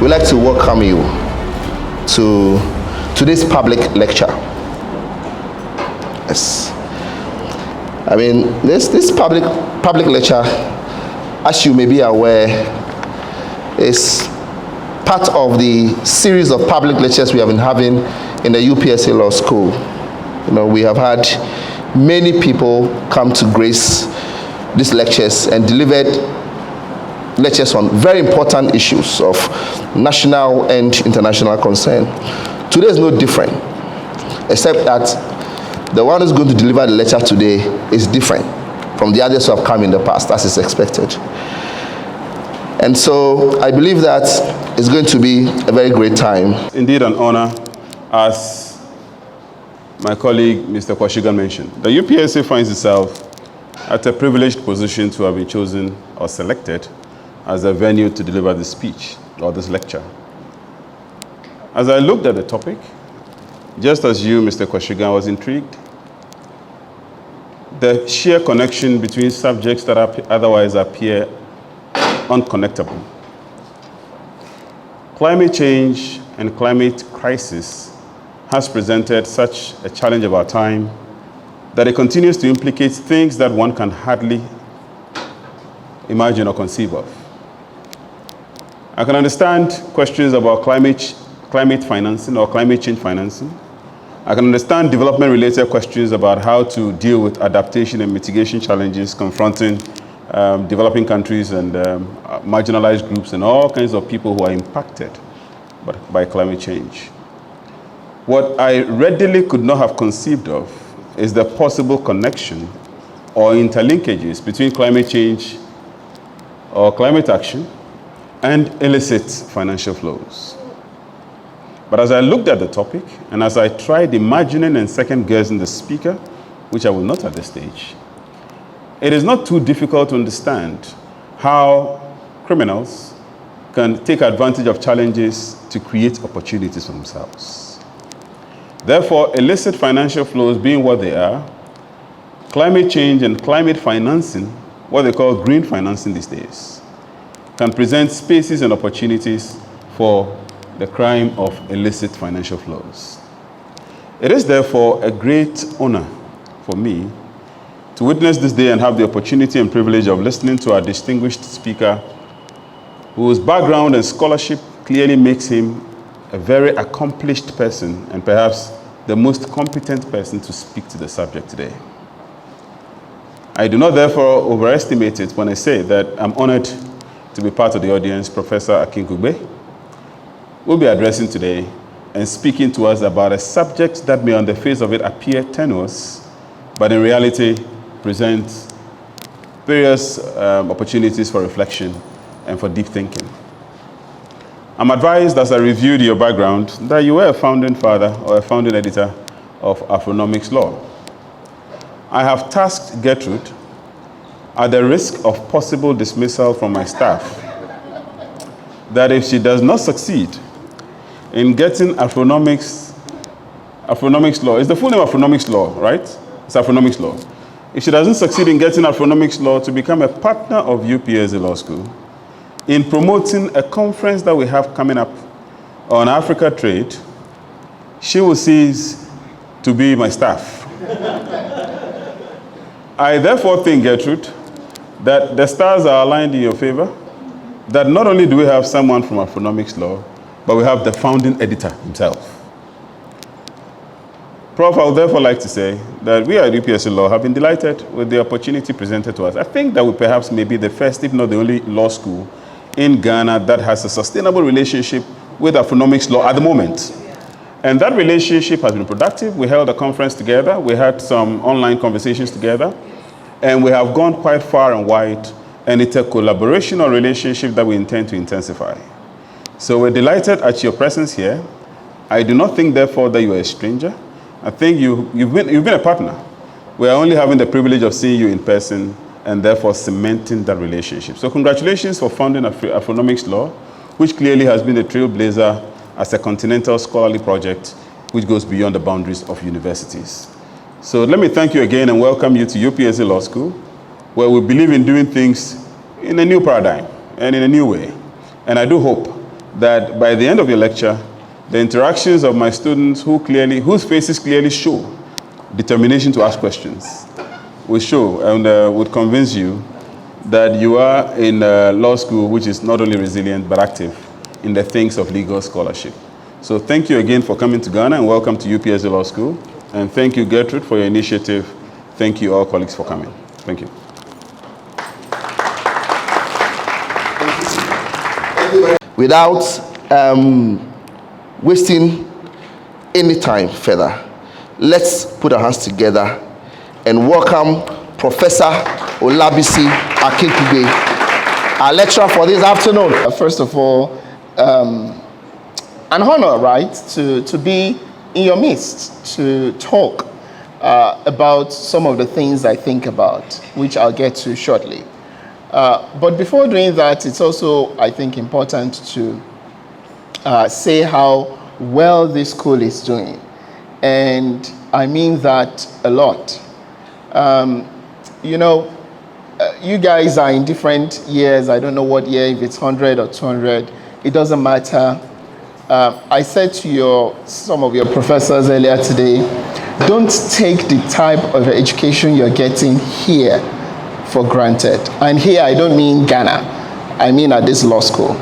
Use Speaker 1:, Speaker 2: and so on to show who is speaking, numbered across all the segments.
Speaker 1: we'd like to welcome you to today's public lecture. Yes. I mean, this public lecture, as you may be aware, is part of the series of public lectures we have been having in the UPSA Law School. You know, we have had many people come to grace these lectures and delivered lectures on very important issues of national and international concern. Today is no different, except that the one who's going to deliver the lecture today is different from the others who have come in the past, as is expected. And so I believe that it's going to be a very great time.
Speaker 2: Indeed an honor, as my colleague Mr. Kwashiga mentioned. The UPSA finds itself at a privileged position to have been chosen or selected as a venue to deliver this speech or this lecture. As I looked at the topic, just as you, Mr. Kwashiga, was intrigued, the sheer connection between subjects that otherwise appear unconnectable. Climate change and climate crisis has presented such a challenge of our time that it continues to implicate things that one can hardly imagine or conceive of. I can understand questions about climate financing or climate change financing. I can understand development-related questions about how to deal with adaptation and mitigation challenges confronting developing countries and marginalized groups and all kinds of people who are impacted by climate change. What I readily could not have conceived of is the possible connection or interlinkages between climate change or climate action and illicit financial flows. But as I looked at the topic, and as I tried imagining and second-guessing the speaker, which I will not at this stage, it is not too difficult to understand how criminals can take advantage of challenges to create opportunities for themselves. Therefore, illicit financial flows being what they are, climate change and climate financing, what they call green financing these days, can present spaces and opportunities for the crime of illicit financial flows. It is therefore a great honor for me to witness this day and have the opportunity and privilege of listening to our distinguished speaker, whose background and scholarship clearly makes him a very accomplished person and perhaps the most competent person to speak to the subject today. I do not therefore overestimate it when I say that I'm honored to be part of the audience. Professor Akinkugbe will be addressing today and speaking to us about a subject that may on the face of it appear tenuous, but in reality presents various opportunities for reflection and for deep thinking. I'm advised as I reviewed your background that you were a founding father or a founding editor of Afronomics Law. I have tasked Gertrude, at the risk of possible dismissal from my staff, that if she does not succeed in getting Afronomics Law, it's the full name of Afronomics Law, right? It's Afronomics Law. If she doesn't succeed in getting Afronomics Law to become a partner of UPSA Law School, in promoting a conference that we have coming up on Africa trade, she will cease to be my staff. I therefore think, Gertrude, that the stars are aligned in your favor, that not only do we have someone from Afronomics Law, but we have the founding editor himself. Prof, I would therefore like to say that we at UPSA Law have been delighted with the opportunity presented to us. I think that we perhaps may be the first, if not the only, law school in Ghana that has a sustainable relationship with Afronomics Law at the moment. And that relationship has been productive. We held a conference together. We had some online conversations together. And we have gone quite far and wide. And it's a collaboration or relationship that we intend to intensify. So we're delighted at your presence here. I do not think, therefore, that you are a stranger. I think you've been a partner. We are only having the privilege of seeing you in person and therefore cementing that relationship. So congratulations for founding Afronomics Law, which clearly has been a trailblazer as a continental scholarly project which goes beyond the boundaries of universities. So let me thank you again and welcome you to UPSA Law School, where we believe in doing things in a new paradigm and in a new way. And I do hope that by the end of your lecture, the interactions of my students whose faces clearly show determination to ask questions will show and would convince you that you are in a law school which is not only resilient but active in the things of legal scholarship. So thank you again for coming to Ghana and welcome to UPSA Law School. And thank you, Gertrude, for your initiative. Thank you, all colleagues, for coming. Thank you.
Speaker 1: Without wasting any time further, let's put our hands together and welcome Professor Olabisi Akinkugbe, our lecturer for this afternoon. First of all, an honor, right, to be in your midst, to talk about some of the things I think about, which I'll get to shortly. But before doing that, it's also, I think, important to say how well this school is doing. And I mean that a lot. You know, you guys are in different years. I don't know what year, if it's 100 or 200. It doesn't matter. I said to some of your professors earlier today, don't take the type of education you're getting here for granted. And here I don't mean Ghana, I mean at this law school.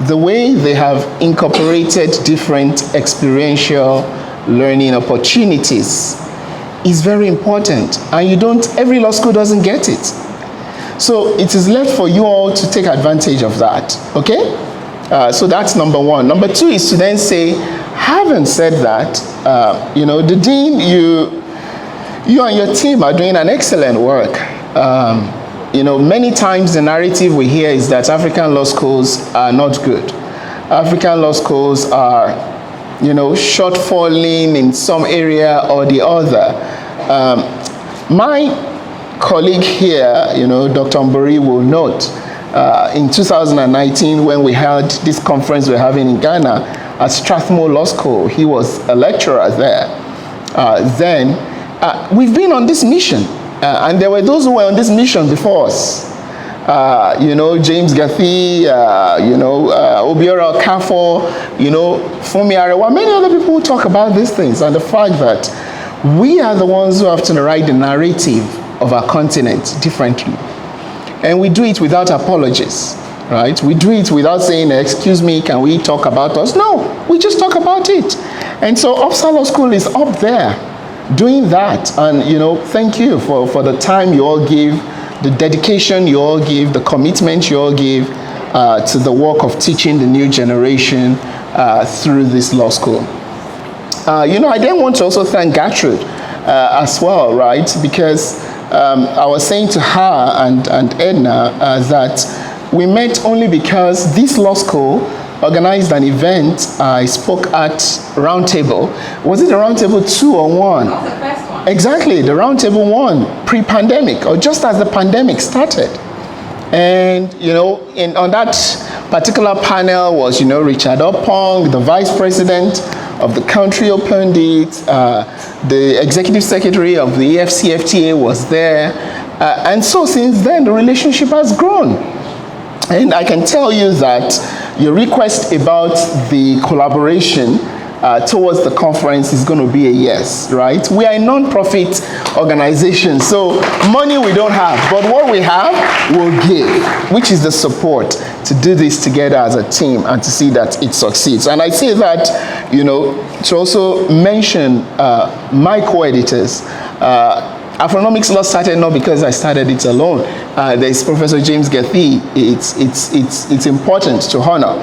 Speaker 1: The way they have incorporated different experiential learning opportunities is very important, and every law school doesn't get it. So it is left for you all to take advantage of that, okay? So that's number one. Number two is to then say, having said that, you know, the dean, you and your team are doing an excellent work. You know, many times the narrative we hear is that African law schools are not good. African law schools are, you know, shortfalling in some area or the other. My colleague here, you know, Dr. Mbori will note, in 2019 when we held this conference we're having in Ghana at Strathmore Law School, he was a lecturer there. We've been on this mission, and there were those who were on this mission before us. You know, James Gathi, you know, Obiora Kafo, you know, Fumi Arewa, many other people who talk about these things, and the fact that we are the ones who have to write the narrative of our continent differently. And we do it without apologies, right? We do it without saying, excuse me, can we talk about us? No, we just talk about it. And so UPSA Law School is up there doing that. And, you know, thank you for the time you all give, the dedication you all give, the commitment you all give to the work of teaching the new generation through this law school. You know, I then want to also thank Gertrude as well, right? Because I was saying to her and Edna that we met only because this law school organized an event. I spoke at Roundtable. Was it the Roundtable 2 or 1?
Speaker 3: That was the first one.
Speaker 1: Exactly, the Roundtable 1, pre-pandemic, or just as the pandemic started. And, you know, on that particular panel was, you know, Richard Opong, the vice president of the country, opened it. The executive secretary of the EFCFTA was there. And so since then, the relationship has grown. And I can tell you that your request about the collaboration towards the conference is going to be a yes, right? We are a non-profit organization, so money we don't have, but what we have, we'll give, which is the support to do this together as a team and to see that it succeeds. And I say that, you know, to also mention my co-editors. Afronomics Law started not because I started it alone. There's Professor James Gathi. It's important to honor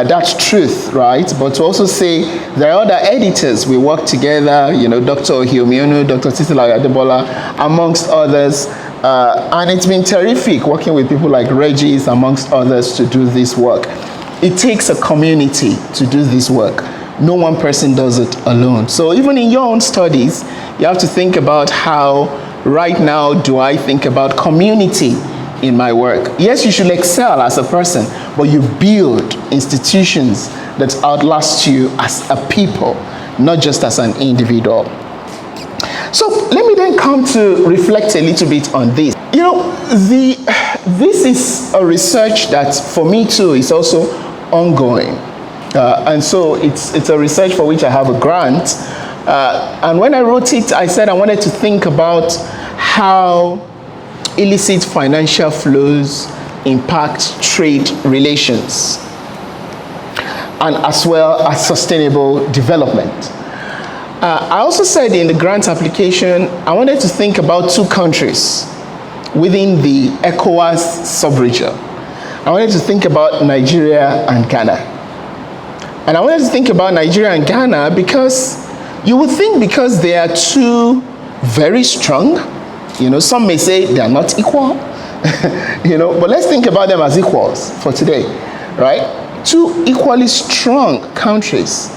Speaker 1: that's truth, right? But to also say there are other editors we work together, you know, Dr. Ohiomionu, Dr. Titila Adebola, amongst others. And it's been terrific working with people like Regis, amongst others, to do this work. It takes a community to do this work. No one person does it alone. So even in your own studies, you have to think about how, right now, do I think about community in my work? Yes, you should excel as a person, but you build institutions that outlast you as a people, not just as an individual. So let me then come to reflect a little bit on this. You know, this is a research that, for me too, is also ongoing. And so it's a research for which I have a grant. And when I wrote it, I said I wanted to think about how illicit financial flows impact trade relations, and as well as sustainable development. I also said in the grant application, I wanted to think about two countries within the ECOWAS sub-region. I wanted to think about Nigeria and Ghana. And I wanted to think about Nigeria and Ghana because you would think because they are two very strong, some may say they are not equal, but let's think about them as equals for today, right? Two equally strong countries,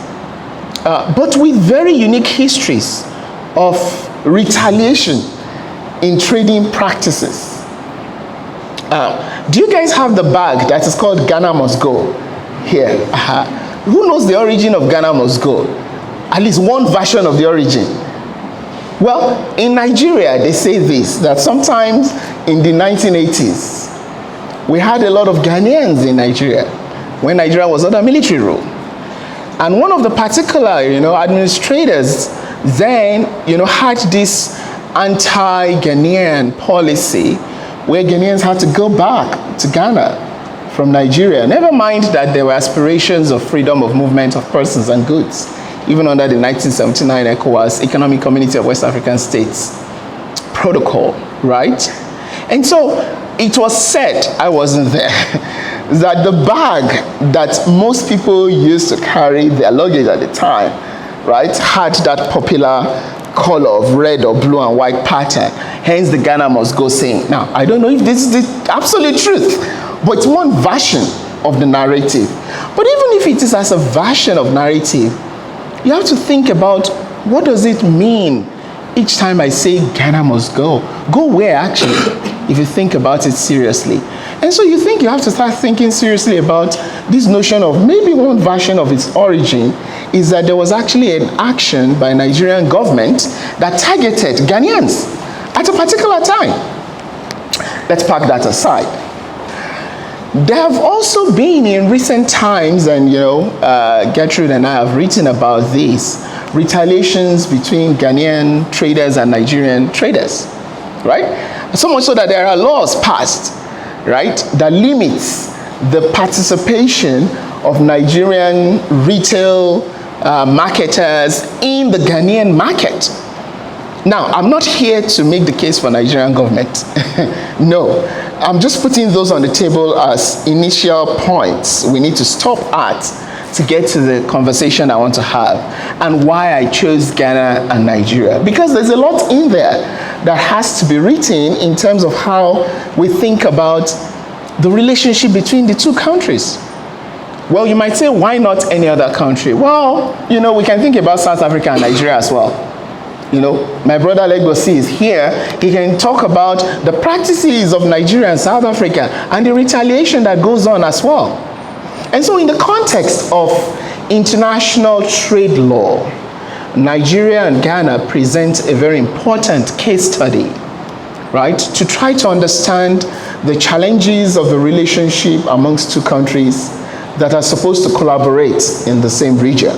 Speaker 1: but with very unique histories of retaliation in trading practices. Do you guys have the bag that is called Ghana Must Go here? Who knows the origin of Ghana Must Go? At least one version of the origin. Well, in Nigeria, they say this, that sometimes in the 1980s, we had a lot of Ghanaians in Nigeria when Nigeria was under military rule. And one of the particular, administrators then, had this anti-Ghanaian policy where Ghanaians had to go back to Ghana from Nigeria. Never mind that there were aspirations of freedom of movement of persons and goods, even under the 1979 ECOWAS, Economic Community of West African States protocol, right? And so it was said, I wasn't there, that the bag that most people used to carry their luggage at the time, right, had that popular color of red or blue and white pattern, hence the Ghana Must Go saying. Now, I don't know if this is the absolute truth, but it's one version of the narrative. But even if it is as a version of narrative, you have to think about what does it mean each time I say Ghana must go. Go where actually, if you think about it seriously. And so you have to start thinking seriously about this notion of maybe one version of its origin is that there was actually an action by Nigerian government that targeted Ghanaians at a particular time. Let's park that aside. There have also been in recent times, and Gertrude and I have written about this, retaliations between Ghanaian traders and Nigerian traders, right? So much so that there are laws passed, right, that limits the participation of Nigerian retail marketers in the Ghanaian market. Now, I'm not here to make the case for Nigerian government. No, I'm just putting those on the table as initial points we need to stop at to get to the conversation I want to have and why I chose Ghana and Nigeria. Because there's a lot in there that has to be written in terms of how we think about the relationship between the two countries. Well, you might say, why not any other country? Well, we can think about South Africa and Nigeria as well. My brother Legosi is here. He can talk about the practices of Nigeria and South Africa and the retaliation that goes on as well. And so in the context of international trade law, Nigeria and Ghana present a very important case study, right, to try to understand the challenges of the relationship amongst two countries that are supposed to collaborate in the same region.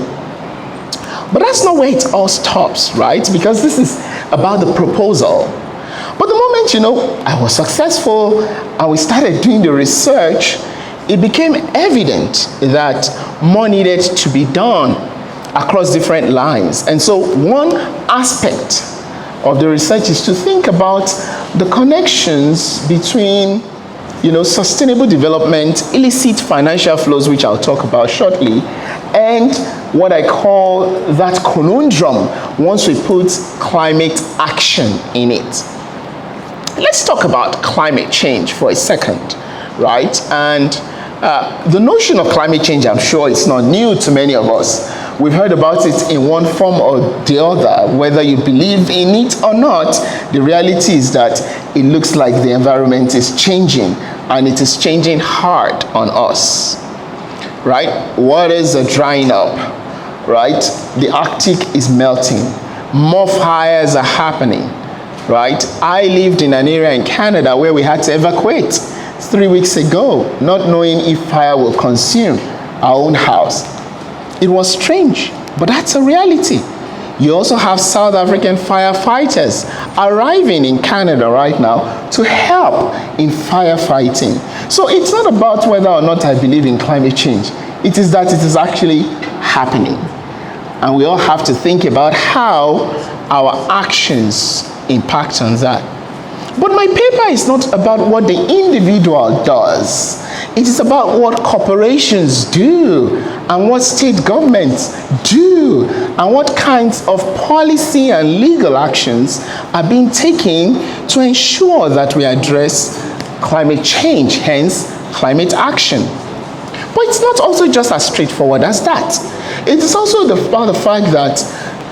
Speaker 1: But that's not where it all stops, right? Because this is about the proposal. But the moment, I was successful and we started doing the research, it became evident that more needed to be done across different lines. And so one aspect of the research is to think about the connections between sustainable development, illicit financial flows, which I'll talk about shortly, and what I call that conundrum once we put climate action in it. Let's talk about climate change for a second, right? And the notion of climate change, I'm sure it's not new to many of us. We've heard about it in one form or the other. Whether you believe in it or not, the reality is that it looks like the environment is changing, and it is changing hard on us, right? Waters are drying up, right? The Arctic is melting. More fires are happening, right? I lived in an area in Canada where we had to evacuate 3 weeks ago, not knowing if fire will consume our own house. It was strange, but that's a reality. You also have South African firefighters arriving in Canada right now to help in firefighting. So it's not about whether or not I believe in climate change. It is that it is actually happening. And we all have to think about how our actions impact on that. But my paper is not about what the individual does. It is about what corporations do and what state governments do and what kinds of policy and legal actions are being taken to ensure that we address climate change, hence climate action. But it's not also just as straightforward as that. It is also about the fact that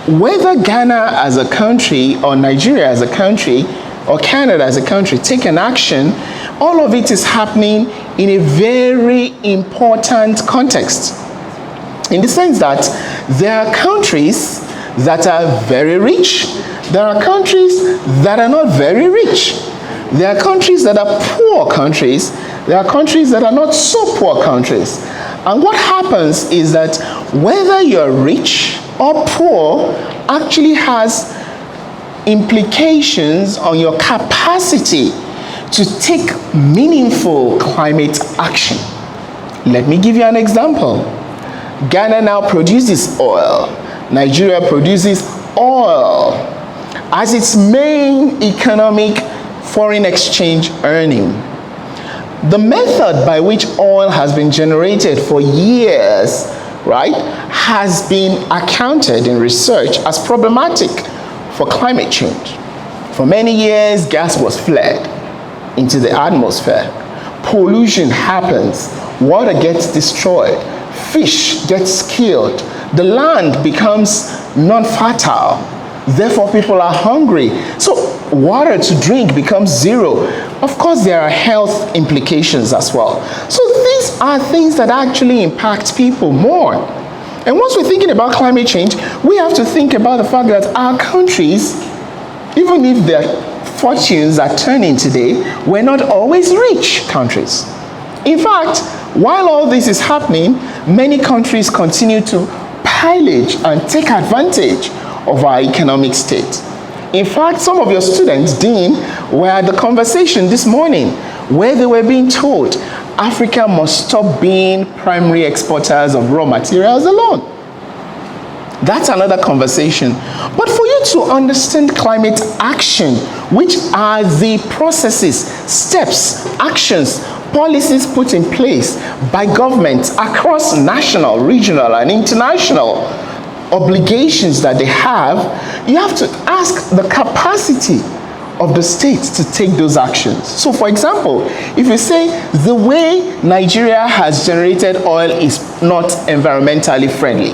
Speaker 1: whether Ghana as a country or Nigeria as a country or Canada as a country take an action, all of it is happening in a very important context. In the sense that there are countries that are very rich, there are countries that are not very rich. There are countries that are poor countries, there are countries that are not so poor countries. And what happens is that whether you're rich or poor actually has implications on your capacity to take meaningful climate action. Let me give you an example. Ghana now produces oil. Nigeria produces oil as its main economic foreign exchange earning. The method by which oil has been generated for years, right, has been accounted in research as problematic for climate change. For many years, gas was flared into the atmosphere. Pollution happens, water gets destroyed, fish gets killed, the land becomes non-fertile, therefore people are hungry. So water to drink becomes zero. Of course, there are health implications as well. So these are things that actually impact people more. And once we're thinking about climate change, we have to think about the fact that our countries, even if their fortunes are turning today, we're not always rich countries. In fact, while all this is happening, many countries continue to pillage and take advantage of our economic state. In fact, some of your students, Dean, were at the conversation this morning where they were being told Africa must stop being primary exporters of raw materials alone. That's another conversation. But for you to understand climate action, which are the processes, steps, actions, policies put in place by governments across national, regional, and international obligations that they have, you have to ask the capacity of the state to take those actions. So for example, if you say the way Nigeria has generated oil is not environmentally friendly,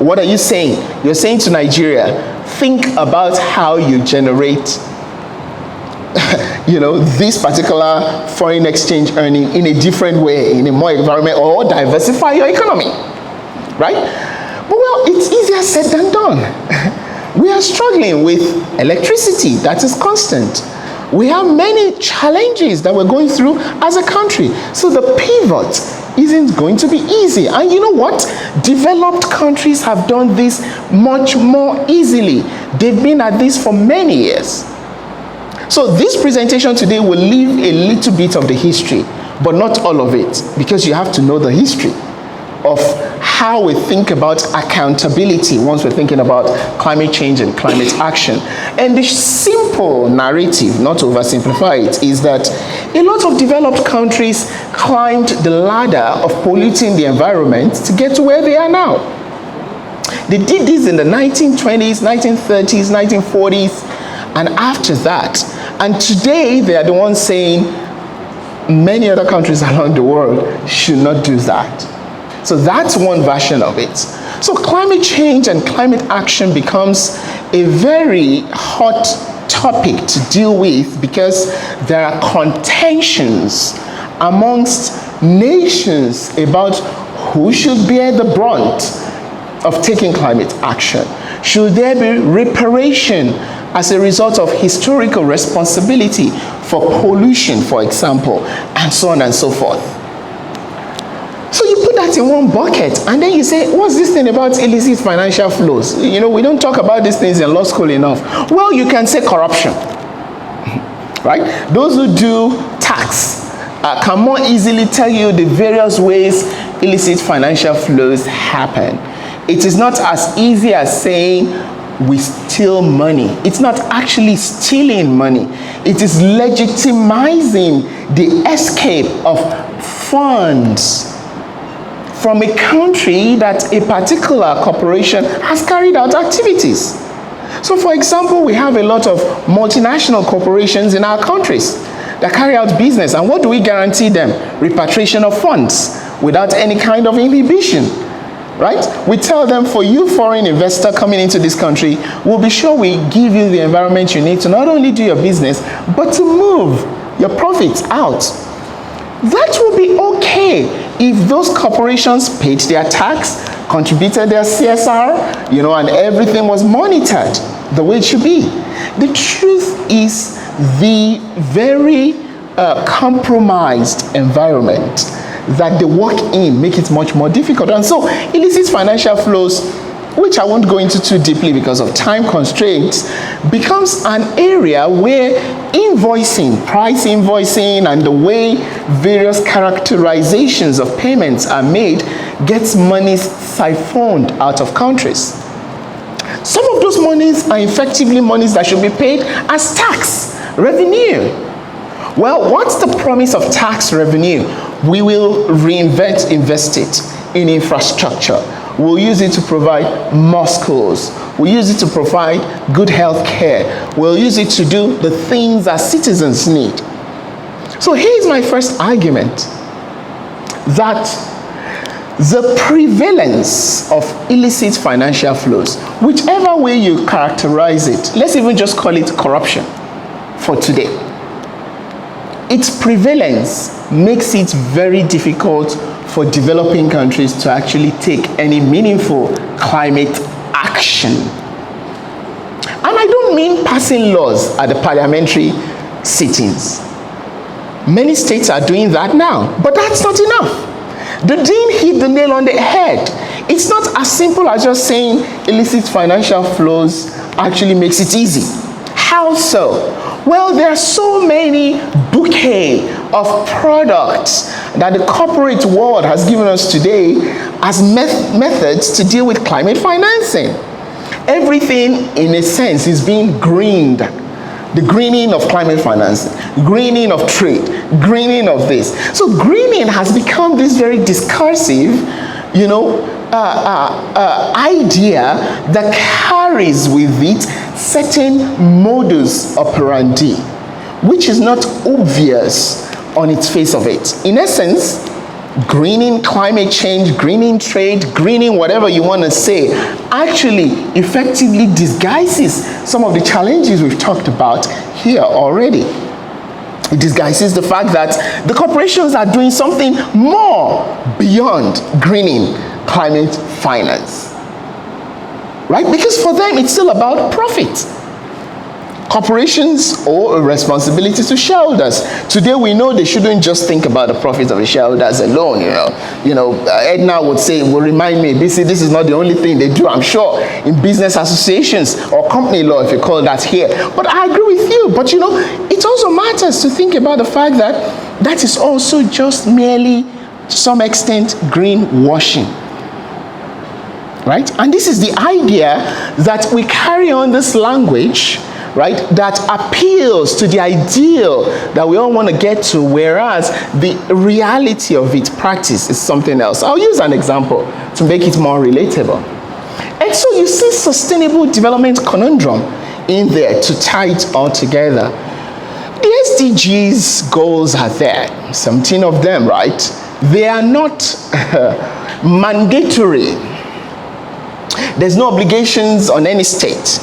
Speaker 1: what are you saying? You're saying to Nigeria, think about how you generate this particular foreign exchange earning in a different way, in a more environment, or diversify your economy, right? But well, it's easier said than done. We are struggling with electricity that is constant. We have many challenges that we're going through as a country. So the pivot isn't going to be easy. And you know what? Developed countries have done this much more easily. They've been at this for many years. So this presentation today will leave a little bit of the history, but not all of it, because you have to know the history of how we think about accountability once we're thinking about climate change and climate action. And the simple narrative, not to oversimplify it, is that a lot of developed countries climbed the ladder of polluting the environment to get to where they are now. They did this in the 1920s, 1930s, 1940s, and after that. And today, they are the ones saying many other countries around the world should not do that. So that's one version of it. So climate change and climate action becomes a very hot topic to deal with because there are contentions amongst nations about who should bear the brunt of taking climate action. Should there be reparation as a result of historical responsibility for pollution, for example, and so on and so forth? So you put that
Speaker 3: that in one bucket, and then you say, what's this thing about illicit financial flows? We don't talk about these things in law school enough. Well, you can say corruption, right? Those who do tax can more easily tell you the various ways illicit financial flows happen. It is not as easy as saying we steal money. It's not actually stealing money. It is legitimizing the escape of funds from a country that a particular corporation has carried out activities. So for example, we have a lot of multinational corporations in our countries that carry out business, and what do we guarantee them? Repatriation of funds without any kind of inhibition, right? We tell them, for you foreign investor coming into this country, we'll be sure we give you the environment you need to not only do your business, but to move your profits out. That will be okay if those corporations paid their tax, contributed their CSR, and everything was monitored the way it should be. The truth is, the very compromised environment that they work in make it much more difficult. And so illicit financial flows, which I won't go into too deeply because of time constraints, becomes an area where invoicing, price invoicing, and the way various characterizations of payments are made gets monies siphoned out of countries. Some of those monies are effectively monies that should be paid as tax revenue. Well, what's the promise of tax revenue? We will invest it in infrastructure. We'll use it to provide more schools. We'll use it to provide good health care. We'll use it to do the things that citizens need. So here's my first argument, that the prevalence of illicit financial flows, whichever way you characterize it, let's even just call it corruption for today, its prevalence makes it very difficult for developing countries to actually take any meaningful climate action. And I don't mean passing laws at the parliamentary sittings. Many states are doing that now, but that's not enough. The dean hit the nail on the head. It's not as simple as just saying illicit financial flows actually makes it easy. How so? Well, there are so many bouquet of products that the corporate world has given us today as methods to deal with climate financing. Everything, in a sense, is being greened. The greening of climate financing, greening of trade, greening of this. So greening has become this very discursive, idea that carries with it certain modus operandi, which is not obvious on its face of it. In essence, greening climate change, greening trade, greening whatever you want to say, actually effectively disguises some of the challenges we've talked about here already. It disguises the fact that the corporations are doing something more beyond greening climate finance, right? Because for them, it's still about profit. Corporations owe a responsibility to shareholders. Today we know they shouldn't just think about the profits of the shareholders alone. Edna would say, will remind me, this is not the only thing they do, I'm sure, in business associations or company law, if you call that here. But I agree with you. But it also matters to think about the fact that that is also just merely, to some extent, greenwashing. Right? And this is the idea that we carry on this language, right, that appeals to the ideal that we all want to get to, whereas the reality of its practice is something else. I'll use an example to make it more relatable. And so you see sustainable development conundrum in there to tie it all together. The SDGs goals are there, 17 of them, right? They are not mandatory. There's no obligations on any state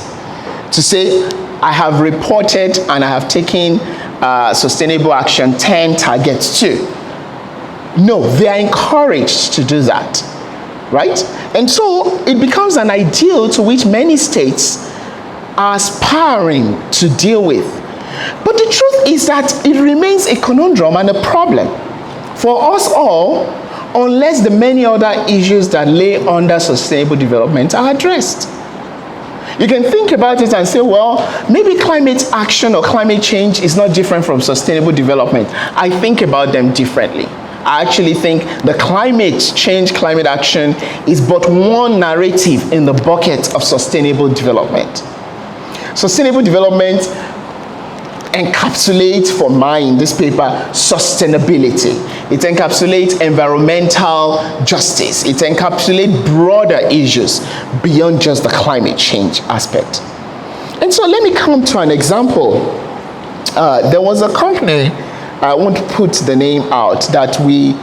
Speaker 3: to say, I have reported and I have taken sustainable action 10 targets too. No, they are encouraged to do that, right? And so it becomes an ideal to which many states are aspiring to deal with. But the truth is that it remains a conundrum and a problem for us all unless the many other issues that lay under sustainable development are addressed. You can think about it and say, well, maybe climate action or climate change is not different from sustainable development. I think about them differently. I actually think the climate change, climate action is but one narrative in the bucket of sustainable development. Sustainable development encapsulates, for mine, this paper, sustainability. It encapsulates environmental justice. It encapsulates broader issues beyond just the climate change aspect. And so let me come to an example. There was a company, I won't put the name out, that we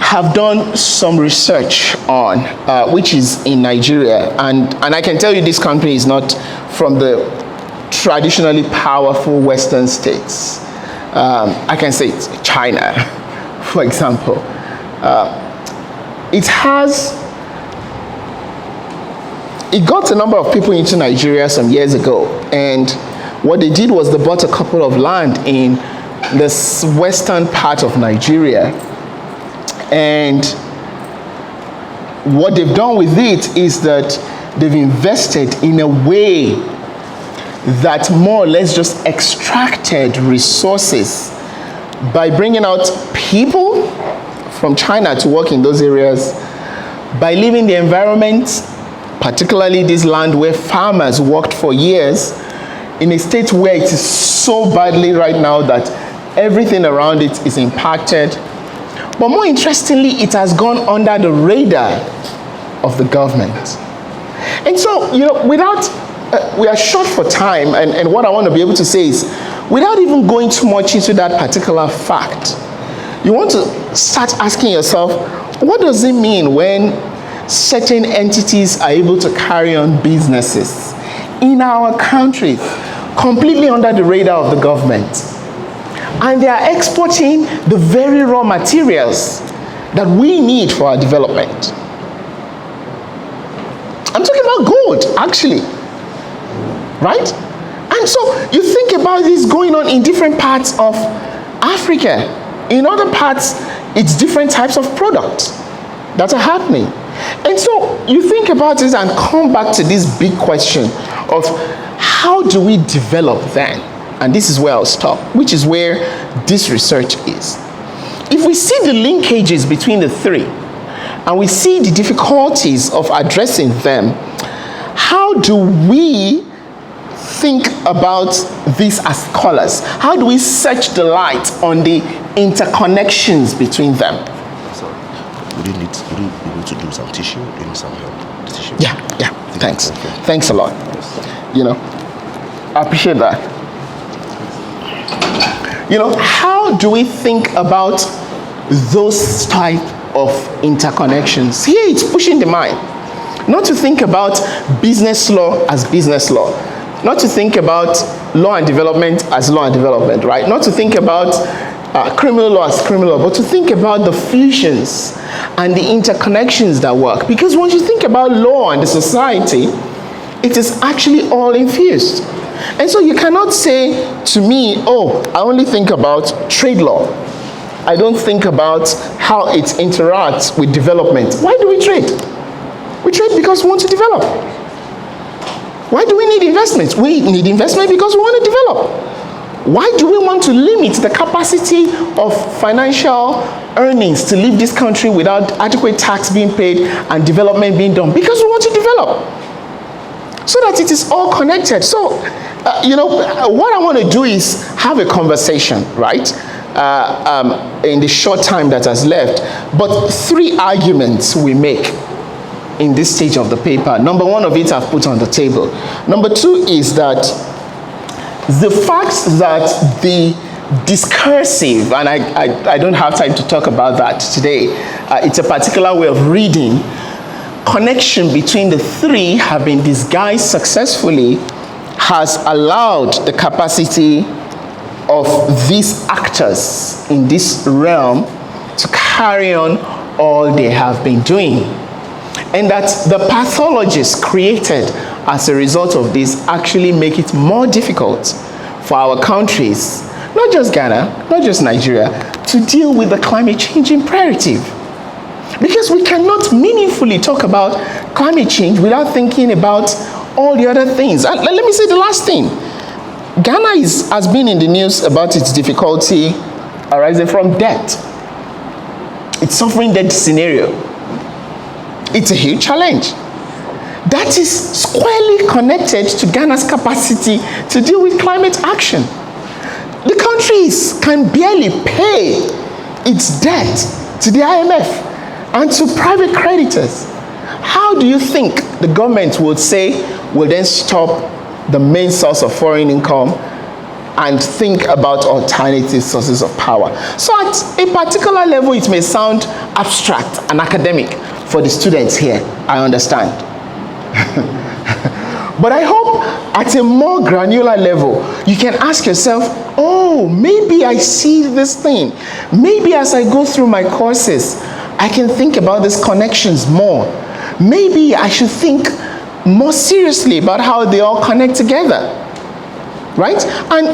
Speaker 3: have done some research on, which is in Nigeria. And I can tell you this company is not from the traditionally powerful Western states. I can say it's China, for example. It got a number of people into Nigeria some years ago, and what they did was they bought a couple of land in this western part of Nigeria, and what they've done with it is that they've invested in a way that more or less just extracted resources by bringing out people from China to work in those areas, by leaving the environment, particularly this land where farmers worked for years, in a state where it is so badly right now that everything around it is impacted. But more interestingly, it has gone under the radar of the government. And so, we are short for time, and what I want to be able to say is, without even going too much into that particular fact, you want to start asking yourself, what does it mean when certain entities are able to carry on businesses in our country completely under the radar of the government, and they are exporting the very raw materials that we need for our development? I'm talking about gold, actually. Right? And so you think about this going on in different parts of Africa. In other parts, it's different types of products that are happening. And so you think about this and come back to this big question of how do we develop then? And this is where I'll stop, which is where this research is. If we see the linkages between the three, and we see the difficulties of addressing them, how do we think about this as scholars? How do we search the light on the interconnections between them?
Speaker 4: Sorry, would you be able to do some tissue? Do you need some help? Tissue?
Speaker 3: Yeah, thanks.
Speaker 4: Okay.
Speaker 3: Thanks a lot. I appreciate that. How do we think about those type of interconnections? Here it's pushing the mind. Not to think about business law as business law. Not to think about law and development as law and development, right? Not to think about criminal law as criminal law, but to think about the fusions and the interconnections that work. Because once you think about law and the society, it is actually all infused. And so you cannot say to me, oh, I only think about trade law. I don't think about how it interacts with development. Why do we trade? We trade because we want to develop. Why do we need investment? We need investment because we want to develop. Why do we want to limit the capacity of financial earnings to leave this country without adequate tax being paid and development being done? Because we want to develop. So that it is all connected. So, what I want to do is have a conversation, right? In the short time that has left. But 3 arguments we make in this stage of the paper. Number 1 of it I've put on the table. Number 2 is that the fact that the discursive, and I don't have time to talk about that today, it's a particular way of reading, connection between the 3 have been disguised successfully, has allowed the capacity of these actors in this realm to carry on all they have been doing. And that the pathologies created as a result of this actually make it more difficult for our countries, not just Ghana, not just Nigeria, to deal with the climate change imperative. Because we cannot meaningfully talk about climate change without thinking about all the other things. And let me say the last thing. Ghana has been in the news about its difficulty arising from debt. It's suffering debt scenario. It's a huge challenge. That is squarely connected to Ghana's capacity to deal with climate action. The countries can barely pay its debt to the IMF and to private creditors. How do you think the government would say will then stop the main source of foreign income and think about alternative sources of power? So at a particular level, it may sound abstract and academic for the students here, I understand. But I hope at a more granular level, you can ask yourself, oh, maybe I see this thing. Maybe as I go through my courses, I can think about these connections more. Maybe I should think more seriously about how they all connect together, right? And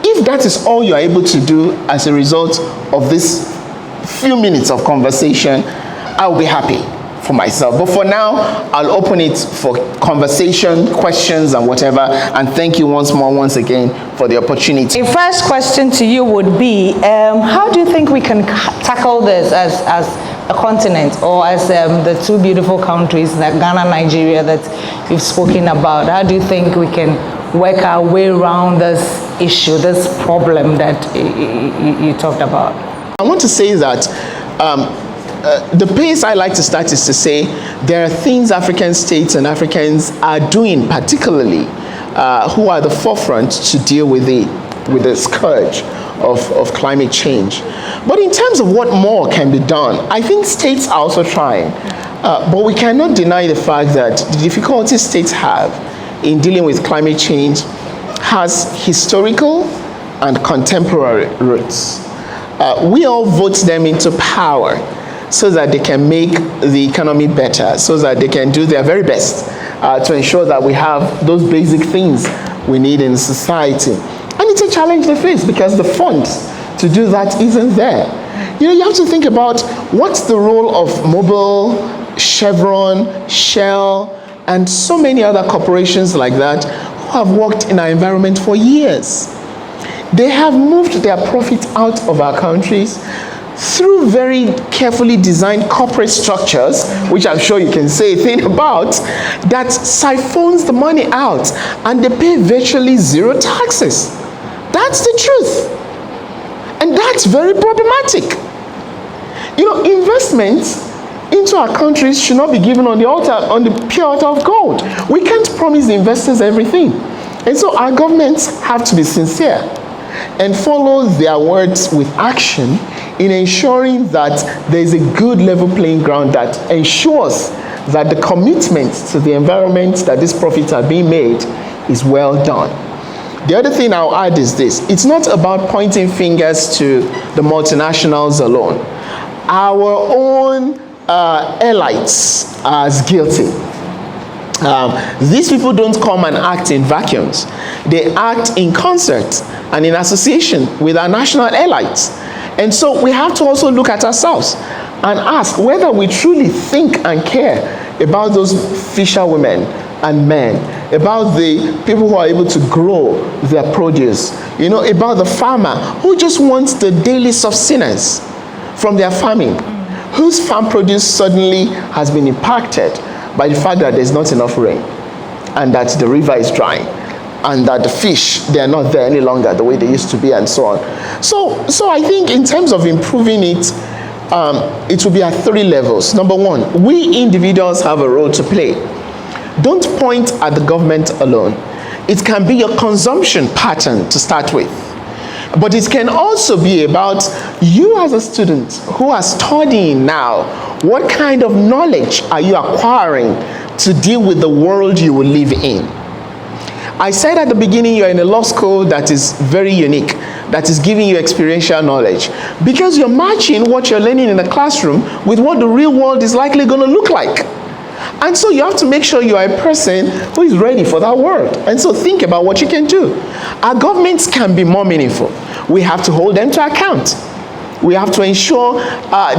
Speaker 3: if that is all you're able to do as a result of this few minutes of conversation, I'll be happy for myself. But for now, I'll open it for conversation, questions, and whatever. And thank you once again, for the opportunity.
Speaker 5: A first question to you would be, how do you think we can tackle this as a continent, or as the two beautiful countries like Ghana, Nigeria that you've spoken about? How do you think we can work our way around this issue, this problem that you talked about?
Speaker 3: I want to say that the place I like to start is to say there are things African states and Africans are doing, particularly who are the forefront to deal with the scourge of climate change. But in terms of what more can be done, I think states are also trying. But we cannot deny the fact that the difficulties states have in dealing with climate change has historical and contemporary roots. We all vote them into power so that they can make the economy better, so that they can do their very best to ensure that we have those basic things we need in society. And it's a challenge they face because the funds to do that isn't there. You know, you have to think about what's the role of Mobil, Chevron, Shell, and so many other corporations like that who have worked in our environment for years. They have moved their profits out of our countries through very carefully designed corporate structures, which I'm sure you can say a thing about, that siphons the money out and they pay virtually zero taxes. That's the truth. And that's very problematic. You know, investments into our countries should not be given on the altar, on the pure altar of gold. We can't promise the investors everything. And so our governments have to be sincere and follow their words with action in ensuring that there is a good level playing ground that ensures that the commitment to the environment that these profits are being made is well done. The other thing I'll add is this: it's not about pointing fingers to the multinationals alone. Our own elites are as guilty. These people don't come and act in vacuums. They act in concert and in association with our national elites. And so we have to also look at ourselves and ask whether we truly think and care about those fisherwomen and men, about the people who are able to grow their produce, you know, about the farmer who just wants the daily sustenance from their farming, whose farm produce suddenly has been impacted by the fact that there's not enough rain and that the river is dry and that the fish, they are not there any longer the way they used to be, and so on. So I think in terms of improving it, it will be at three levels. Number one, we individuals have a role to play. Don't point at the government alone. It can be your consumption pattern to start with. But it can also be about you as a student who are studying now. What kind of knowledge are you acquiring to deal with the world you will live in? I said at the beginning, you're in a law school that is very unique, that is giving you experiential knowledge, because you're matching what you're learning in the classroom with what the real world is likely going to look like. And so you have to make sure you are a person who is ready for that world. And so think about what you can do. Our governments can be more meaningful. We have to hold them to account. We have to ensure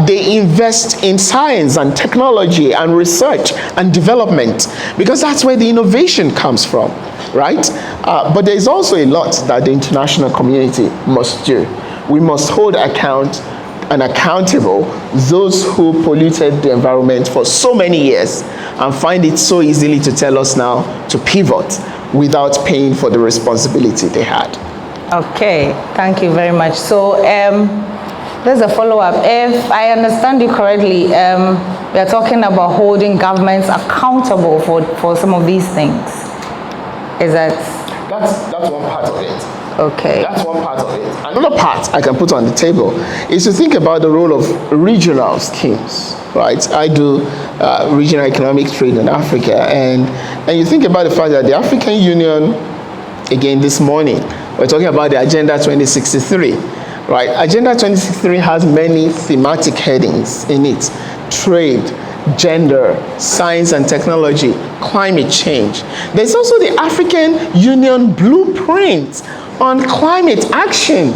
Speaker 3: they invest in science and technology and research and development, because that's where the innovation comes from, right? But there's also a lot that the international community must do. We must hold account and accountable those who polluted the environment for so many years and find it so easily to tell us now to pivot without paying for the responsibility they had.
Speaker 5: Okay, thank you very much. So there's a follow-up. If I understand you correctly, we are talking about holding governments accountable for some of these things. Is that?
Speaker 3: That's one part of it.
Speaker 5: Okay.
Speaker 3: That's one part of it. Another part I can put on the table is to think about the role of regional schemes, right? I do regional economic trade in Africa, and you think about the fact that the African Union, again this morning, we're talking about the Agenda 2063, right? Agenda 2063 has many thematic headings in it: trade, gender, science and technology, climate change. There's also the African Union blueprint on climate action,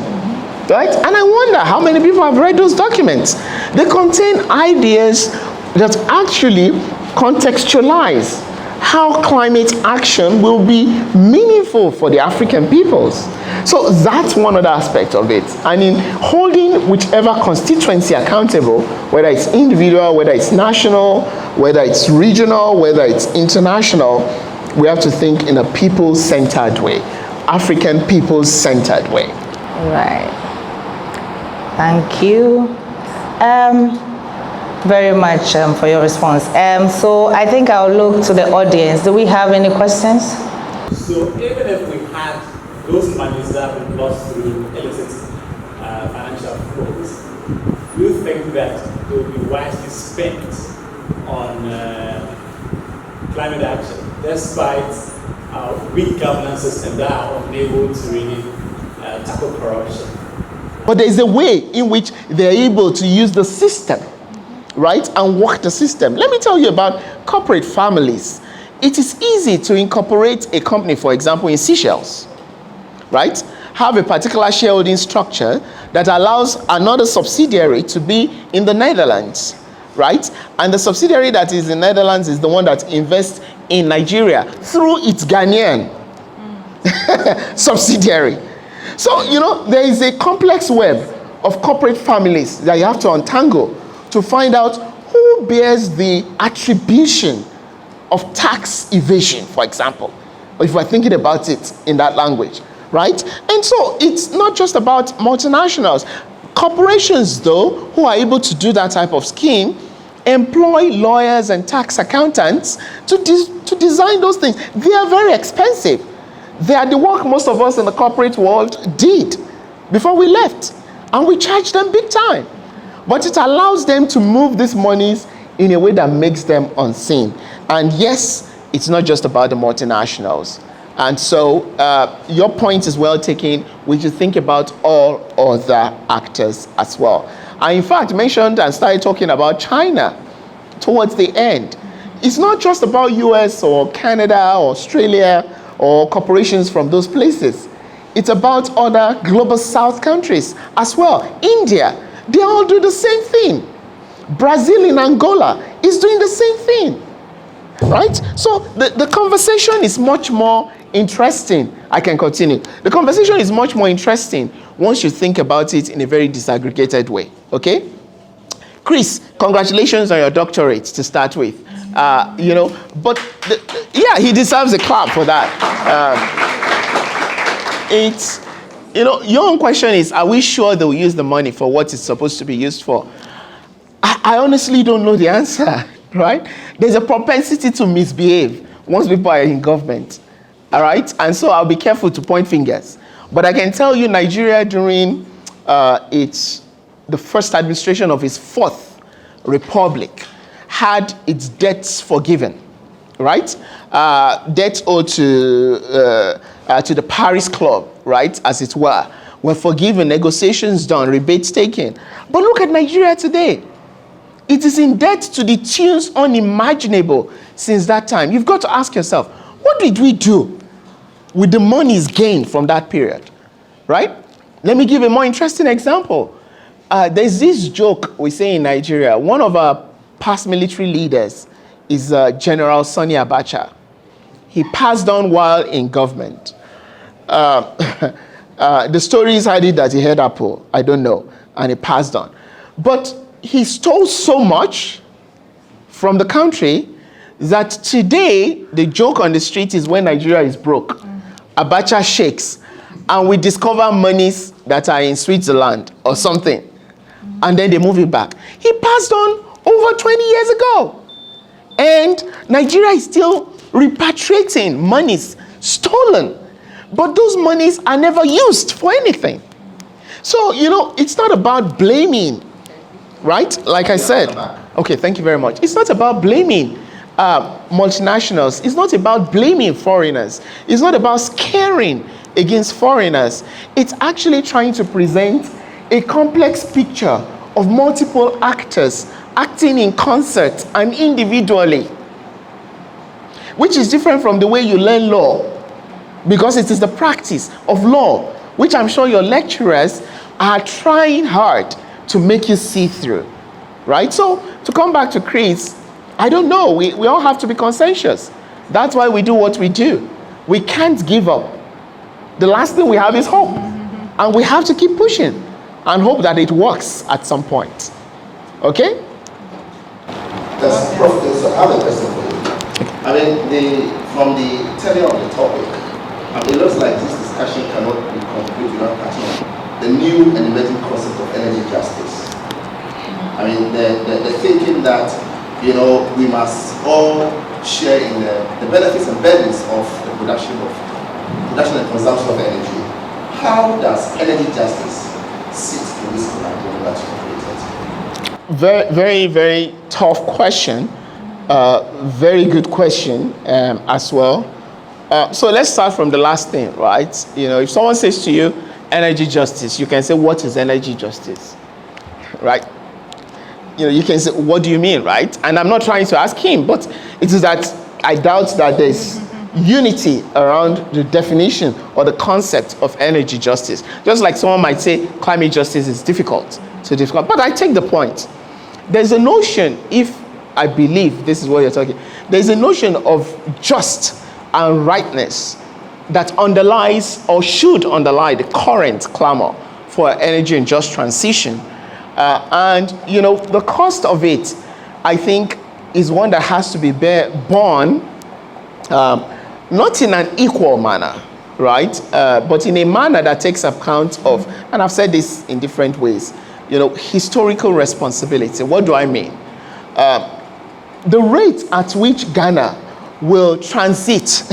Speaker 3: right? And I wonder how many people have read those documents. They contain ideas that actually contextualize how climate action will be meaningful for the African peoples. So that's one other aspect of it. I mean, holding whichever constituency accountable, whether it's individual, whether it's national, whether it's regional, whether it's international, we have to think in a people-centered way, African people-centered way.
Speaker 5: Right. Thank you very much for your response. So I think I'll look to the audience. Do we have any questions?
Speaker 6: So even if we had those monies that have been lost through illicit financial flows, do you think that they will be wisely spent on climate action, despite our weak governance system that are unable to really tackle corruption?
Speaker 3: But there is a way in which they're able to use the system, right, and work the system. Let me tell you about corporate families. It is easy to incorporate a company, for example, in Seychelles, right? Have a particular shareholding structure that allows another subsidiary to be in the Netherlands, right? And the subsidiary that is in the Netherlands is the one that invests in Nigeria through its Ghanaian subsidiary. So, you know, there is a complex web of corporate families that you have to untangle to find out who bears the attribution of tax evasion, for example, if we're thinking about it in that language, right? And so it's not just about multinationals. Corporations, though, who are able to do that type of scheme, employ lawyers and tax accountants to design those things. They are very expensive. They are the work most of us in the corporate world did before we left, and we charge them big time. But it allows them to move these monies in a way that makes them unseen. And yes, it's not just about the multinationals. And so your point is well taken. We should think about all other actors as well. I, in fact, mentioned and started talking about China towards the end. It's not just about US or Canada or Australia or corporations from those places. It's about other global south countries as well. India, they all do the same thing. Brazil in Angola is doing the same thing, right? So the conversation is much more interesting. I can continue. The conversation is much more interesting once you think about it in a very disaggregated way, okay? Chris, congratulations on your doctorate to start with. You know, but yeah, he deserves a clap for that. It's, you know, your own question is, are we sure they'll use the money for what it's supposed to be used for? I honestly don't know the answer, right? There's a propensity to misbehave once people are in government, all right? And so I'll be careful to point fingers. But I can tell you Nigeria during the first administration of its fourth republic had its debts forgiven, right? Debts owed to the Paris Club, right, as it were forgiven, negotiations done, rebates taken. But look at Nigeria today. It is in debt to the tunes unimaginable since that time. You've got to ask yourself, what did we do with the monies gained from that period, right? Let me give a more interesting example. There's this joke we say in Nigeria. One of our past military leaders is General Sani Abacha. He passed on while in government. The stories had it that he had Apple, I don't know, and he passed on. But he stole so much from the country that today the joke on the street is when Nigeria is broke, Abacha shakes, and we discover monies that are in Switzerland or something, and then they move it back. He passed on over 20 years ago, and Nigeria is still repatriating monies stolen, but those monies are never used for anything. So, you know, it's not about blaming, right? Like I said. Okay, thank you very much. It's not about blaming multinationals. It's not about blaming foreigners. It's not about scaring against foreigners. It's actually trying to present a complex picture of multiple actors acting in concert and individually, which is different from the way you learn law, because it is the practice of law, which I'm sure your lecturers are trying hard to make you see through, right? So to come back to Chris, I don't know, we all have to be conscientious. That's why we do what we do. We can't give up. The last thing we have is hope, and we have to keep pushing and hope that it works at some point. Okay?
Speaker 1: Prof, I have a question for you. I mean, from the tenure of the topic, it looks like this discussion cannot be complete without touching on the new and emerging concept of energy justice. I mean, the thinking that, you know, we must all share in the benefits and burdens of the production and consumption of energy. How does energy justice sit in this conundrum that you created?
Speaker 3: Very, very, very tough question. Very good question as well. So let's start from the last thing, right? You know, if someone says to you, energy justice, you can say, what is energy justice, right? You know, you can say, what do you mean, right? And I'm not trying to ask him, but it is that I doubt that there's unity around the definition or the concept of energy justice. Just like someone might say climate justice is difficult to describe, but I take the point. There's a notion, if I believe this is what you're talking, there's a notion of just and rightness that underlies or should underlie the current clamor for energy and just transition. And, you know, the cost of it, I think, is one that has to be borne not in an equal manner, right? But in a manner that takes account of, and I've said this in different ways, you know, historical responsibility. What do I mean? The rate at which Ghana will transit,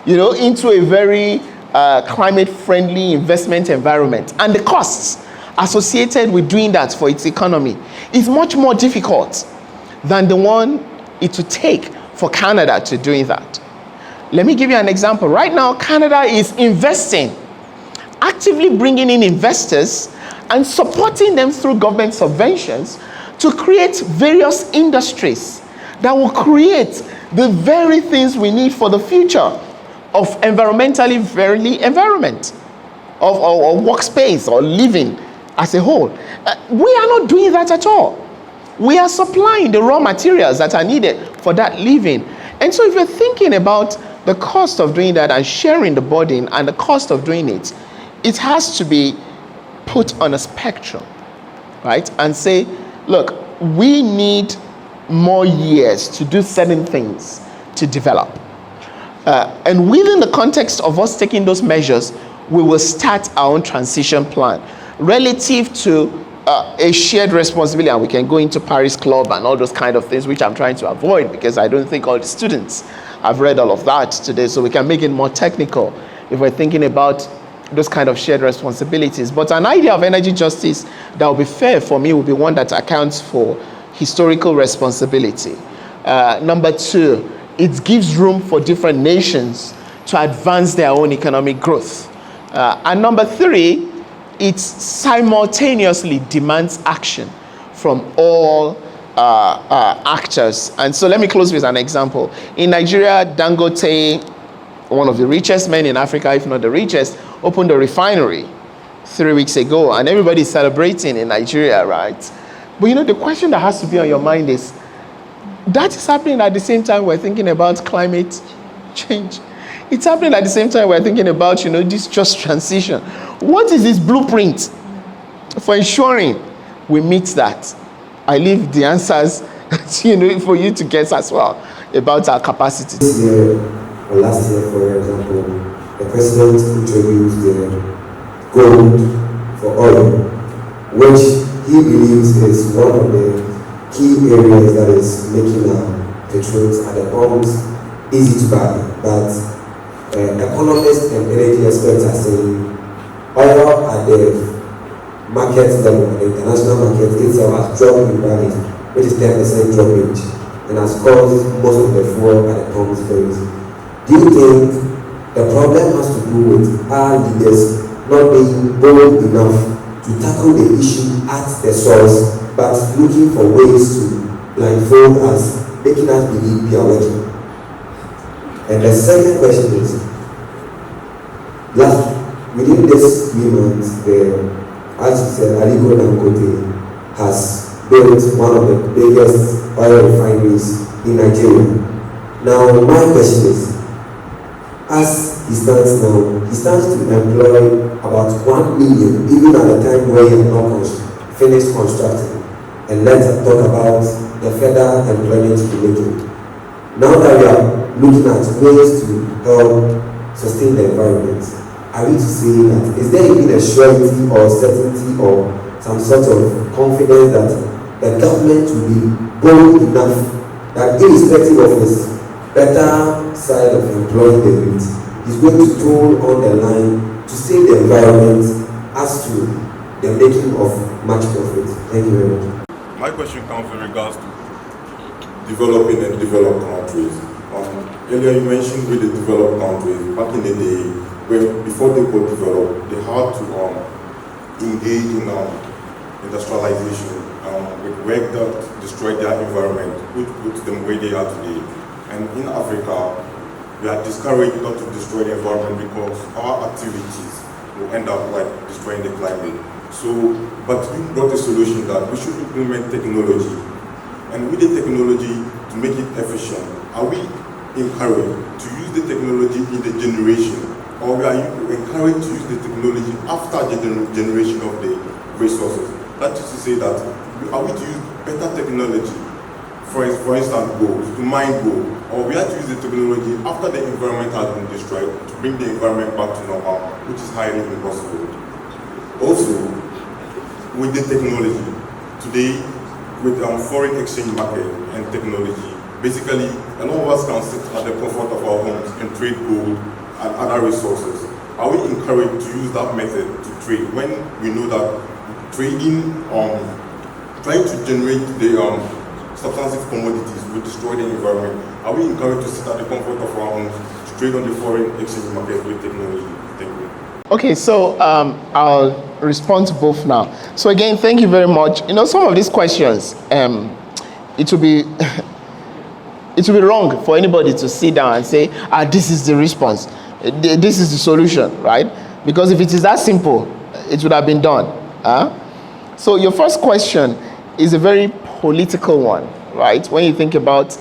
Speaker 3: you know, into a very climate-friendly investment environment, and the costs associated with doing that for its economy is much more difficult than the one it would take for Canada to doing that. Let me give you an example. Right now, Canada is investing, actively bringing in investors and supporting them through government subventions to create various industries that will create the very things we need for the future of environmentally friendly environment, of workspace or living as a whole. We are not doing that at all. We are supplying the raw materials that are needed for that living. And so if you're thinking about the cost of doing that and sharing the burden and the cost of doing it, it has to be put on a spectrum, right? And say, look, we need more years to do certain things to develop. And within the context of us taking those measures, we will start our own transition plan relative to a shared responsibility. And we can go into Paris Club and all those kind of things, which I'm trying to avoid because I don't think all the students have read all of that today. So we can make it more technical if we're thinking about those kind of shared responsibilities. But an idea of energy justice that will be fair for me will be one that accounts for historical responsibility. Number two, it gives room for different nations to advance their own economic growth. And number three, it simultaneously demands action from all actors. And so let me close with an example. In Nigeria, Dangote, one of the richest men in Africa, if not the richest, opened a refinery 3 weeks ago, and everybody's celebrating in Nigeria, right? But you know, the question that has to be on your mind is, that is happening at the same time we're thinking about climate change. It's happening at the same time we're thinking about, you know, this just transition. What is this blueprint for ensuring we meet that? I leave the answers, you know, for you to guess as well about our capacity.
Speaker 7: This year or last year, for example, the president introduced the gold for oil, which he believes is one of the key areas that is making petrols at the pumps easy to buy. But economists and energy experts are saying oil at the market level, the international market itself has dropped in price, which is 10% droppage, and has caused most of the fuel at the pumps fails. Do you think the problem has to do with our leaders not being bold enough to tackle the issue at the source, but looking for ways to blindfold us, making us believe we are working? And the second question is, within this 3 months, as you said, Aliko Dangote has built one of the biggest oil refineries in Nigeria. Now, my question is, as he stands now, he stands to employ about 1 million, even at the time where he has not finished constructing. And let's talk about the further employment he making. Now that we are looking at ways to help sustain the environment, are we to say that, is there even a surety or certainty or some sort of confidence that the government will be bold enough that irrespective of his better side of employing the youth, he's going to toe on the line to save the environment as to the making of much profit? Thank you very much.
Speaker 8: My question comes in regards to developing and developed countries. Earlier you mentioned with the developed countries, back in the day, before they got developed, they had to engage in industrialization with work that destroyed their environment, which puts them where they are today. And in Africa, we are discouraged not to destroy the environment because our activities will end up like destroying the climate. So, but you brought a solution that we should implement technology. And with the technology to make it efficient, are we encouraged to use the technology in the generation, or are you encouraged to use the technology after the generation of the resources? That is to say that, are we to use better technology, for instance, gold, to mine gold, or we have to use the technology after the environment has been destroyed to bring the environment back to normal, which is highly impossible. Also, with the technology, today, with foreign exchange market and technology, basically, a lot of us can sit at the comfort of our homes and trade gold and other resources. Are we encouraged to use that method to trade when we know that trading, trying to generate the substantive commodities will destroy the environment? Are we encouraged to sit at the comfort of our homes to trade on the foreign exchange market with technology? Thank you. Okay, so I'll respond to both now. So again, thank you very much. You know, some of these questions, it will be wrong for anybody to sit down and say, this is the response, this is the solution, right? Because if it is that simple, it would have been done. So your first question is a very political one, right? When you think about,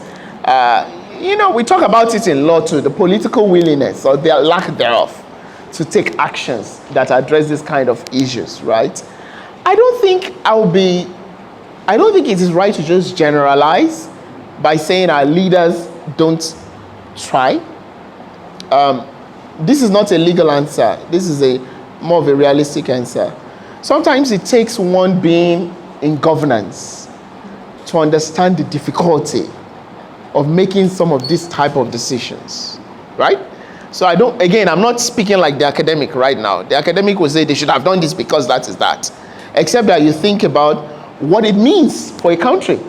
Speaker 8: you know, we talk about it in law too, the political willingness or their lack thereof to take actions that address this kind of issues, right? I don't think it is right to just generalize by saying our leaders don't try. This is not a legal answer. This is more of a realistic answer. Sometimes it takes one being in governance to understand the difficulty of making some of these type of decisions, right? So I'm not speaking like the academic right now. The academic will say they should have done this because that is that. Except that you think about what it means for a country.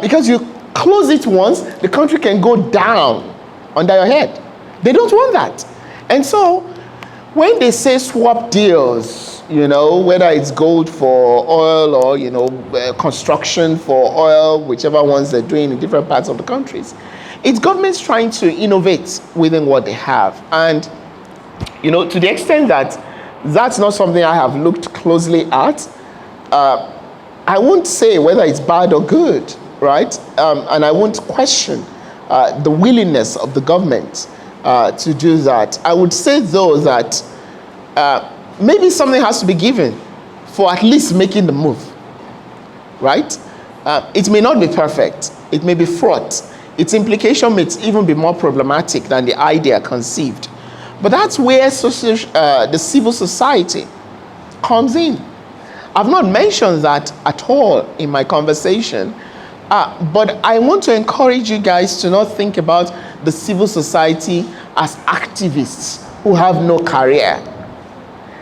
Speaker 8: Because you close it once, the country can go down under your head. They don't want that. And so when they say swap deals, you know, whether it's gold for oil or, you know, construction for oil, whichever ones they're doing in different parts of the countries, it's governments trying to innovate within what they have. And, you know, to the extent that
Speaker 3: That's not something I have looked closely at. I won't say whether it's bad or good, right? And I won't question the willingness of the government to do that. I would say, though, that maybe something has to be given for at least making the move, right? It may not be perfect. It may be fraught. Its implication may even be more problematic than the idea conceived. But that's where the civil society comes in. I've not mentioned that at all in my conversation, but I want to encourage you guys to not think about the civil society as activists who have no career.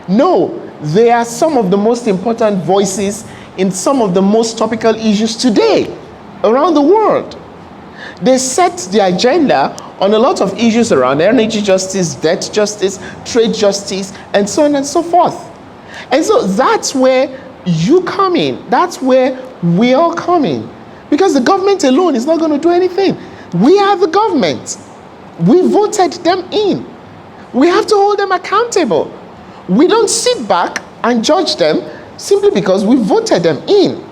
Speaker 3: No, they are some of the most important voices in some of the most topical issues today around the world. They set the agenda on a lot of issues around energy justice, debt justice, trade justice, and so on and so forth. And so that's where you come in. That's where we all come in. Because the government alone is not going to do anything. We are the government. We voted them in. We have to hold them accountable. We don't sit back and judge them simply because we voted them in.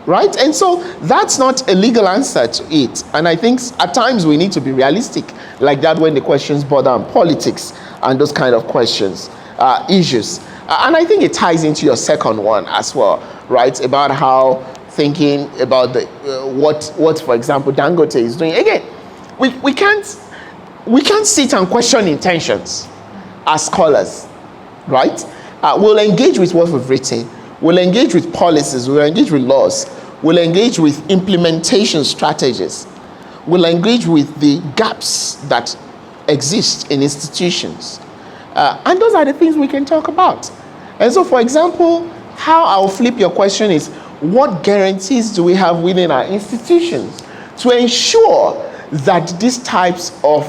Speaker 3: Right? And so that's not a legal answer to it. And I think at times we need to be realistic like that when the questions border on politics and those kind of questions, issues. And I think it ties into your second one as well, right? About how thinking about the what for example, Dangote is doing. Again, we can't sit and question intentions as scholars, right? We'll engage with what we've written. We'll engage with policies. We'll engage with laws. We'll engage with implementation strategies. We'll engage with the gaps that exist in institutions. And those are the things we can talk about. And so, for example, how I'll flip your question is, what guarantees do we have within our institutions to ensure that these types of,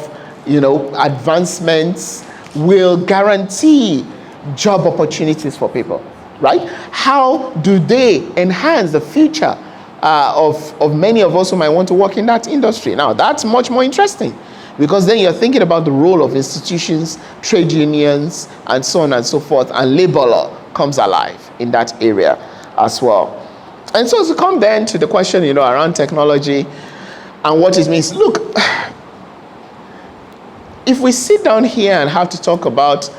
Speaker 3: advancements will guarantee job opportunities for people, right? How do they enhance the future of many of us who might want to work in that industry? Now, that's much more interesting, because then you're thinking about the role of institutions, trade unions, and so on and so forth, and labor law comes alive in that area as well. And so to come then to the question, around technology and what it means. Look, if we sit down here and have to talk about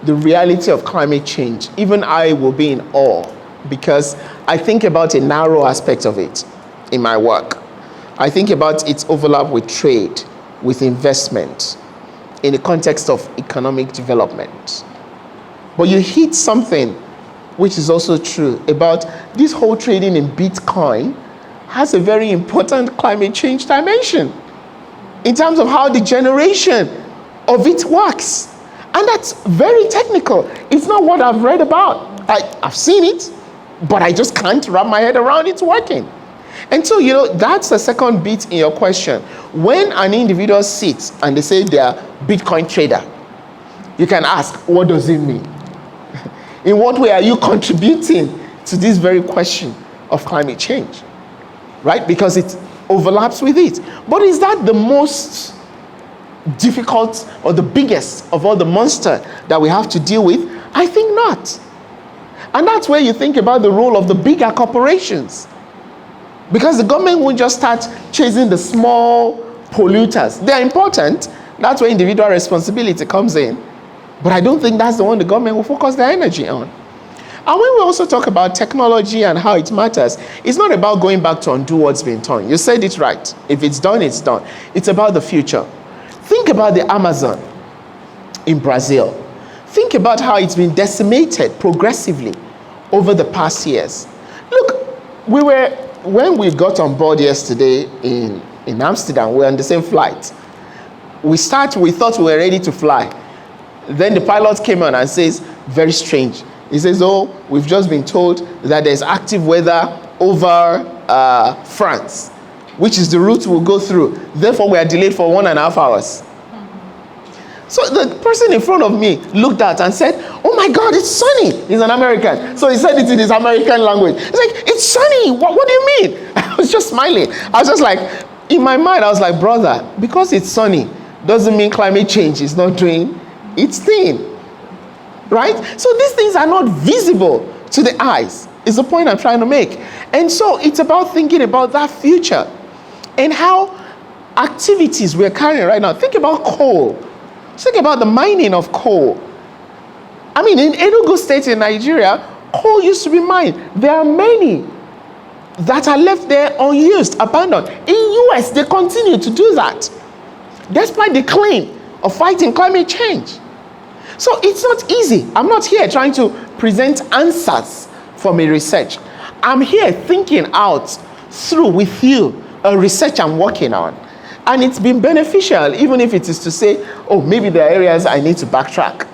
Speaker 3: the reality of climate change, even I will be in awe, because I think about a narrow aspect of it in my work. I think about its overlap with trade, with investment, in the context of economic development. But you hit something which is also true about this whole trading in Bitcoin has a very important climate change dimension in terms of how the generation of it works. And that's very technical. It's not what I've read about. I've seen it, but I just can't wrap my head around it's working. And so, that's the second bit in your question. When an individual sits and they say they are Bitcoin trader, you can ask, what does it mean? In what way are you contributing to this very question of climate change? Right? Because it overlaps with it. But is that the most difficult or the biggest of all the monster that we have to deal with? I think not. And that's where you think about the role of the bigger corporations. Because the government won't just start chasing the small polluters. They're important. That's where individual responsibility comes in. But I don't think that's the one the government will focus their energy on. And when we also talk about technology and how it matters, it's not about going back to undo what's been done. You said it right. If it's done, it's done. It's about the future. Think about the Amazon in Brazil. Think about how it's been decimated progressively over the past years. Look, when we got on board yesterday in Amsterdam, we were on the same flight. We thought we were ready to fly. Then the pilot came on and says, very strange. He says, we've just been told that there's active weather over France, which is the route we'll go through. Therefore, we are delayed for 1.5 hours. So the person in front of me looked at and said, oh my God, it's sunny. He's an American. So he said it in his American language. He's like, it's sunny. What do you mean? I was just smiling. I was just like, in my mind, I was like, brother, because it's sunny doesn't mean climate change is not doing its thing. right? So these things are not visible to the eyes, is the point I'm trying to make. And so it's about thinking about that future and how activities we're carrying right now. Think about coal. Think about the mining of coal. I mean, in Enugu State in Nigeria, coal used to be mined. There are many that are left there unused, abandoned. In US, they continue to do that, despite the claim of fighting climate change. So it's not easy. I'm not here trying to present answers from a research. I'm here thinking out through with you a research I'm working on. And it's been beneficial, even if it is to say, oh, maybe there are areas I need to backtrack,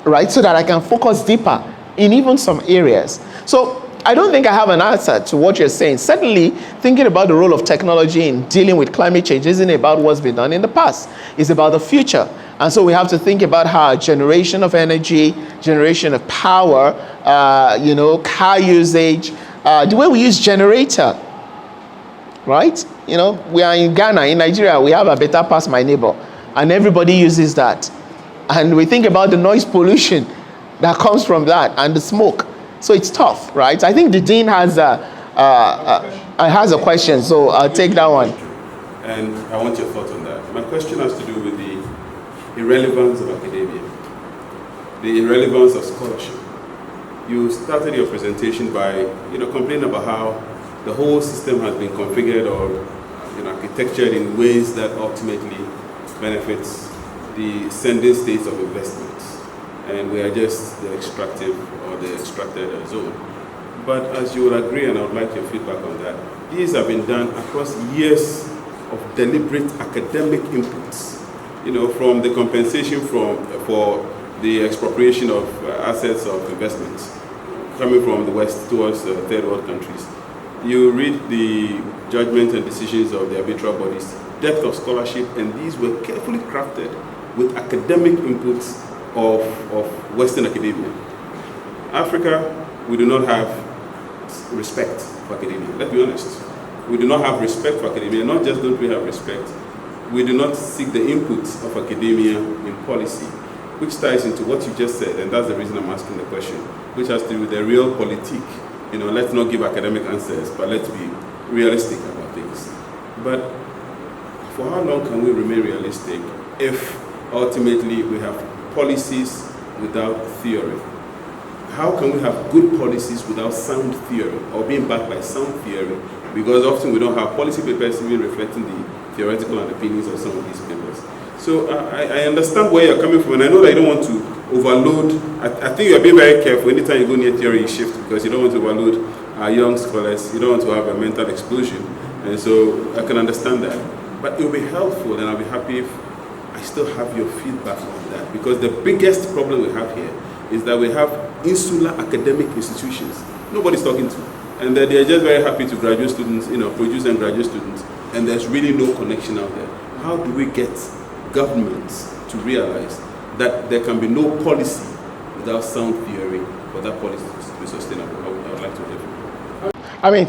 Speaker 3: right? So that I can focus deeper in even some areas. So I don't think I have an answer to what you're saying. Certainly, thinking about the role of technology in dealing with climate change isn't about what's been done in the past. It's about the future. And so we have to think about how generation of energy, generation of power, car usage, the way we use generator, right? We are in Ghana, in Nigeria, we have a better pass my neighbor, and everybody uses that. And we think about the noise pollution that comes from that and the smoke. So it's tough, right? I think the dean has a question, so I'll take that one.
Speaker 2: And I want your thoughts on that. My question has to do with the irrelevance of academia, the irrelevance of scholarship. You started your presentation by, complaining about how the whole system has been configured or, architectured in ways that ultimately benefits the sending states of investments, and we are just the extractive or the extracted zone. But as you will agree, and I would like your feedback on that, these have been done across years of deliberate academic inputs. From the compensation for the expropriation of assets of investments coming from the West towards third world countries. You read the judgments and decisions of the arbitral bodies, depth of scholarship, and these were carefully crafted with academic inputs of Western academia. Africa, we do not have respect for academia. Let's be honest. We do not have respect for academia. Not just don't we have respect, we do not seek the inputs of academia in policy, which ties into what you just said, and that's the reason I'm asking the question, which has to do with the real politique. Let's not give academic answers, but let's be realistic about things. But for how long can we remain realistic if ultimately we have policies without theory? How can we have good policies without sound theory or being backed by sound theory? Because often we don't have policy papers even reflecting the theoretical opinions of some of these papers. So I understand where you're coming from, and I know that you don't want to overload. I think you're being very careful anytime you go near theory, you shift, because you don't want to overload our young scholars. You don't want to have a mental explosion, and so I can understand that. But it will be helpful, and I'll be happy if I still have your feedback on that, because the biggest problem we have here is that we have insular academic institutions nobody's talking to, and that they're just very happy to graduate students, produce and graduate students, and there's really no connection out there. How do we get governments to realize that there can be no policy without sound theory for that policy to be sustainable? I would like to hear from you.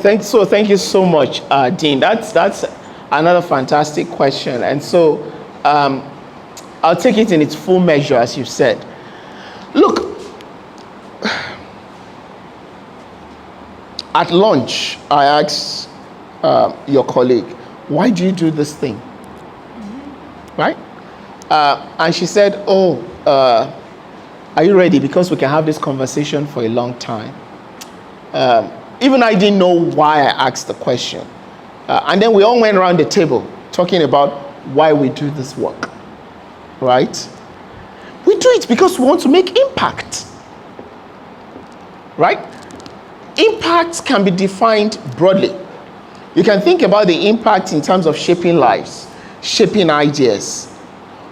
Speaker 3: Thank you so much, Dean. That's another fantastic question. And so I'll take it in its full measure, as you said. Look, at lunch, I asked your colleague, why do you do this thing? Right? And she said, are you ready? Because we can have this conversation for a long time. Even I didn't know why I asked the question. And then we all went around the table talking about why we do this work, right? We do it because we want to make impact, right? Impact can be defined broadly. You can think about the impact in terms of shaping lives, shaping ideas,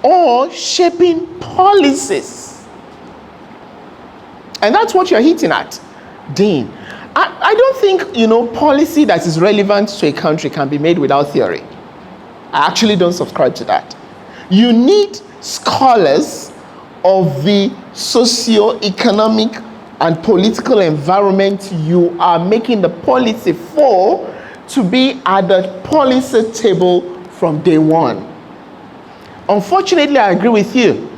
Speaker 3: or shaping policies. And that's what you're hitting at, Dean. I don't think, policy that is relevant to a country can be made without theory. I actually don't subscribe to that. You need scholars of the socio-economic and political environment you are making the policy for to be at the policy table from day one. Unfortunately, I agree with you.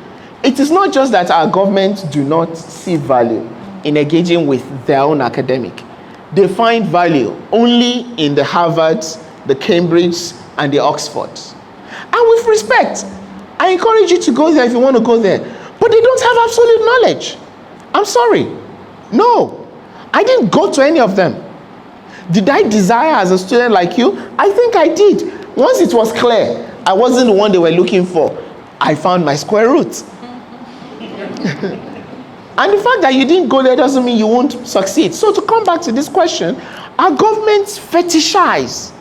Speaker 3: it is not just that our governments do not see value in engaging with their own academic. They find value only in the Harvards, the Cambridge, and the Oxfords. And with respect, I encourage you to go there if you want to go there. But they don't have absolute knowledge. I'm sorry. No, I didn't go to any of them. Did I desire as a student like you? I think I did. Once it was clear I wasn't the one they were looking for, I found my square root. And the fact that you didn't go there doesn't mean you won't succeed. So to come back to this question, our governments fetishize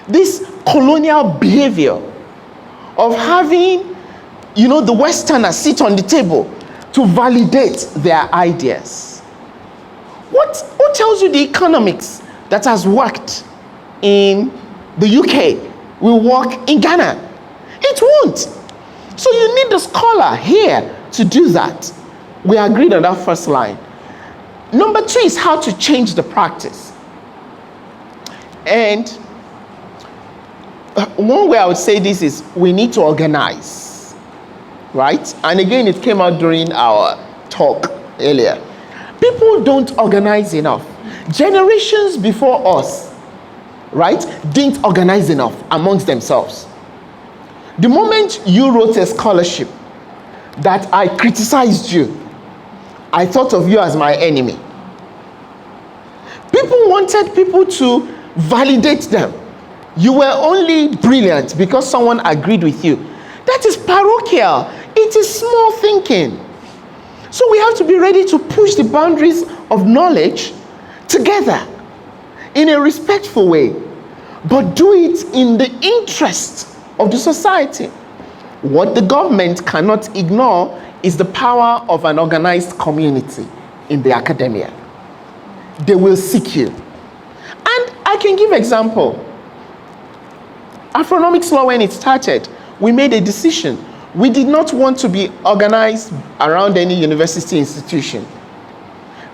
Speaker 3: this colonial behavior of having, the Westerners sit on the table to validate their ideas. What tells you the economics that has worked in the UK will work in Ghana? It won't. So you need the scholar here to do that. We agreed on that first line. Number 2 is how to change the practice. And one way I would say this is we need to organize, right? And again, it came out during our talk earlier. People don't organize enough. Generations before us, right, didn't organize enough amongst themselves. The moment you wrote a scholarship that I criticized you, I thought of you as my enemy. People wanted people to validate them. You were only brilliant because someone agreed with you. That is parochial. It is small thinking. So we have to be ready to push the boundaries of knowledge together in a respectful way, but do it in the interest of the society. What the government cannot ignore is the power of an organized community in the academia. They will seek you. And I can give example. Afronomics law, when it started, we made a decision. We did not want to be organized around any university institution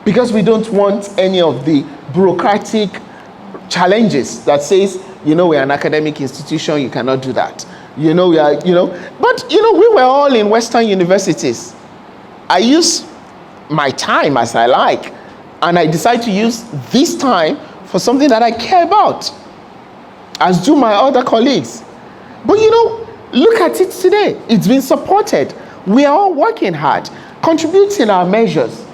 Speaker 3: because we don't want any of the bureaucratic challenges that says, we're an academic institution, you cannot do that. But we were all in Western universities. I use my time as I like, and I decide to use this time for something that I care about, as do my other colleagues. But look at it today. It's been supported. We are all working hard, contributing our measures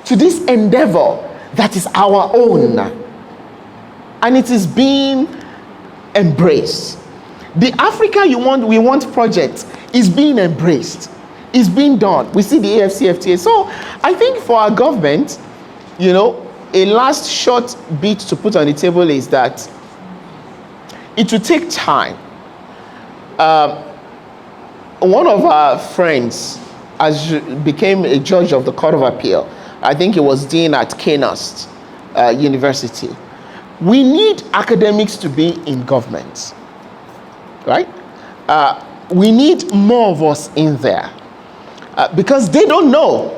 Speaker 3: to this endeavor that is our own. And it is being embraced. The Africa we want project is being embraced. It's being done. We see the AFCFTA. So I think for our government, a last short bit to put on the table is that it will take time. One of our friends became a judge of the Court of Appeal. I think he was dean at Canost University. We need academics to be in government, right? We need more of us in there because they don't know,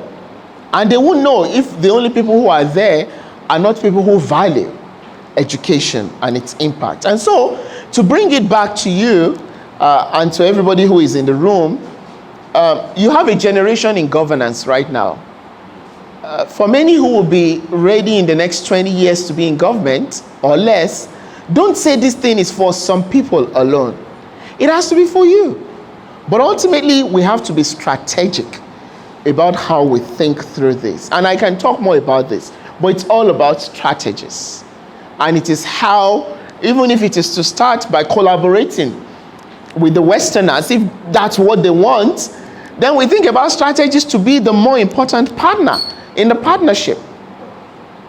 Speaker 3: and they won't know if the only people who are there are not people who value education and its impact. And so, to bring it back to you and to everybody who is in the room, you have a generation in governance right now. For many who will be ready in the next 20 years to be in government or less, don't say this thing is for some people alone. It has to be for you. But ultimately, we have to be strategic about how we think through this. And I can talk more about this, but it's all about strategies. And it is how, even if it is to start by collaborating with the Westerners, if that's what they want, then we think about strategies to be the more important partner in the partnership,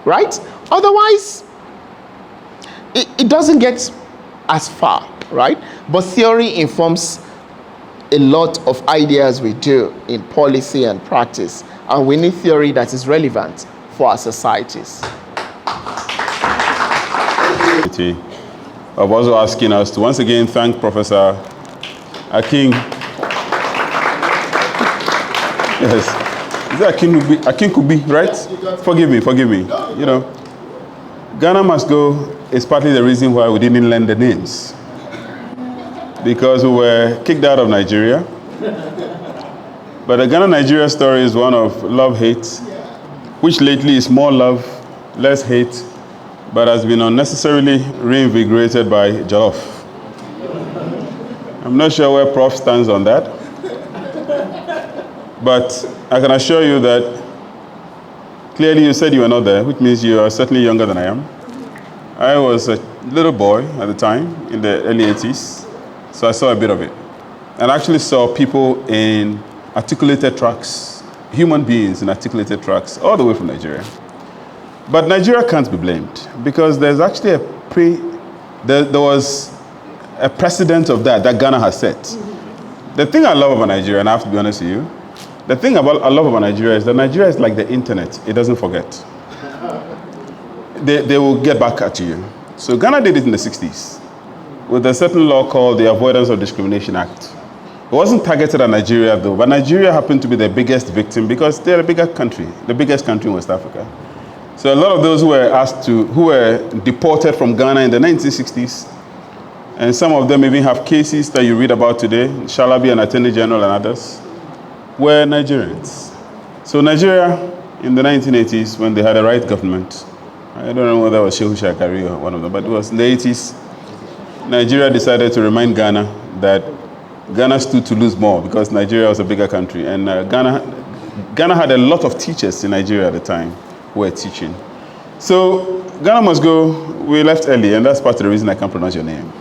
Speaker 3: right? Otherwise, it doesn't get as far, right? But theory informs a lot of ideas we do in policy and practice, and we need theory that is relevant for our societies.
Speaker 2: Of also asking us to once again thank Professor Akin. Yes. Is that Akinkugbe, right? Forgive me. Ghana Must Go is partly the reason why we didn't learn the names. Because we were kicked out of Nigeria. But the Ghana-Nigeria story is one of love-hate, which lately is more love, less hate, but has been unnecessarily reinvigorated by Jollof. I'm not sure where Prof stands on that, but I can assure you that clearly you said you were not there, which means you are certainly younger than I am. I was a little boy at the time, in the early 80s, so I saw a bit of it. And I actually saw people in articulated trucks, human beings in articulated trucks, all the way from Nigeria. But Nigeria can't be blamed, because there's actually there was a precedent of that Ghana has set. The thing I love about Nigeria, and I have to be honest with you, the thing I love about Nigeria is that Nigeria is like the internet. It doesn't forget. They will get back at you. So Ghana did it in the 60s with a certain law called the Avoidance of Discrimination Act. It wasn't targeted at Nigeria though, but Nigeria happened to be the biggest victim because they're a bigger country, the biggest country in West Africa. So a lot of those who were deported from Ghana in the 1960s, and some of them even have cases that you read about today, Shalabi and Attorney General and others, were Nigerians. So Nigeria in the 1980s, when they had a right government, I don't know whether it was Shehu Shagari or one of them, but it was in the 80s, Nigeria decided to remind Ghana that Ghana stood to lose more because Nigeria was a bigger country. And Ghana had a lot of teachers in Nigeria at the time who were teaching. So Ghana must go. We left early, and that's part of the reason I can't pronounce your name.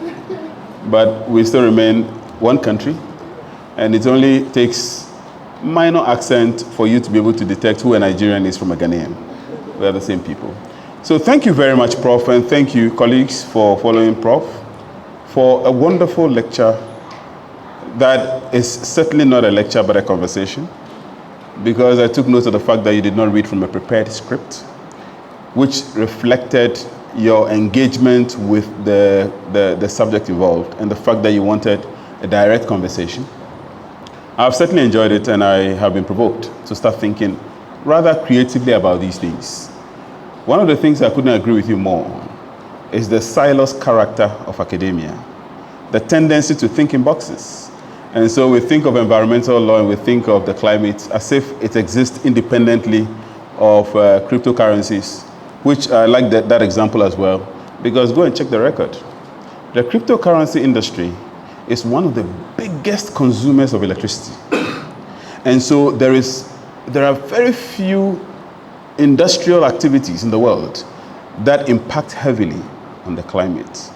Speaker 2: But we still remain one country, and it only takes minor accent for you to be able to detect who a Nigerian is from a Ghanaian. We are the same people. So thank you very much, Prof, and thank you, colleagues, for following Prof, for a wonderful lecture that is certainly not a lecture but a conversation, because I took note of the fact that you did not read from a prepared script, which reflected your engagement with the subject involved and the fact that you wanted a direct conversation. I've certainly enjoyed it, and I have been provoked to start thinking rather creatively about these things. One of the things I couldn't agree with you more is the silos character of academia, the tendency to think in boxes. And so we think of environmental law and we think of the climate as if it exists independently of cryptocurrencies, which I like that example as well, because go and check the record. The cryptocurrency industry is one of the biggest consumers of electricity. And so there are very few industrial activities in the world that impact heavily on the climate.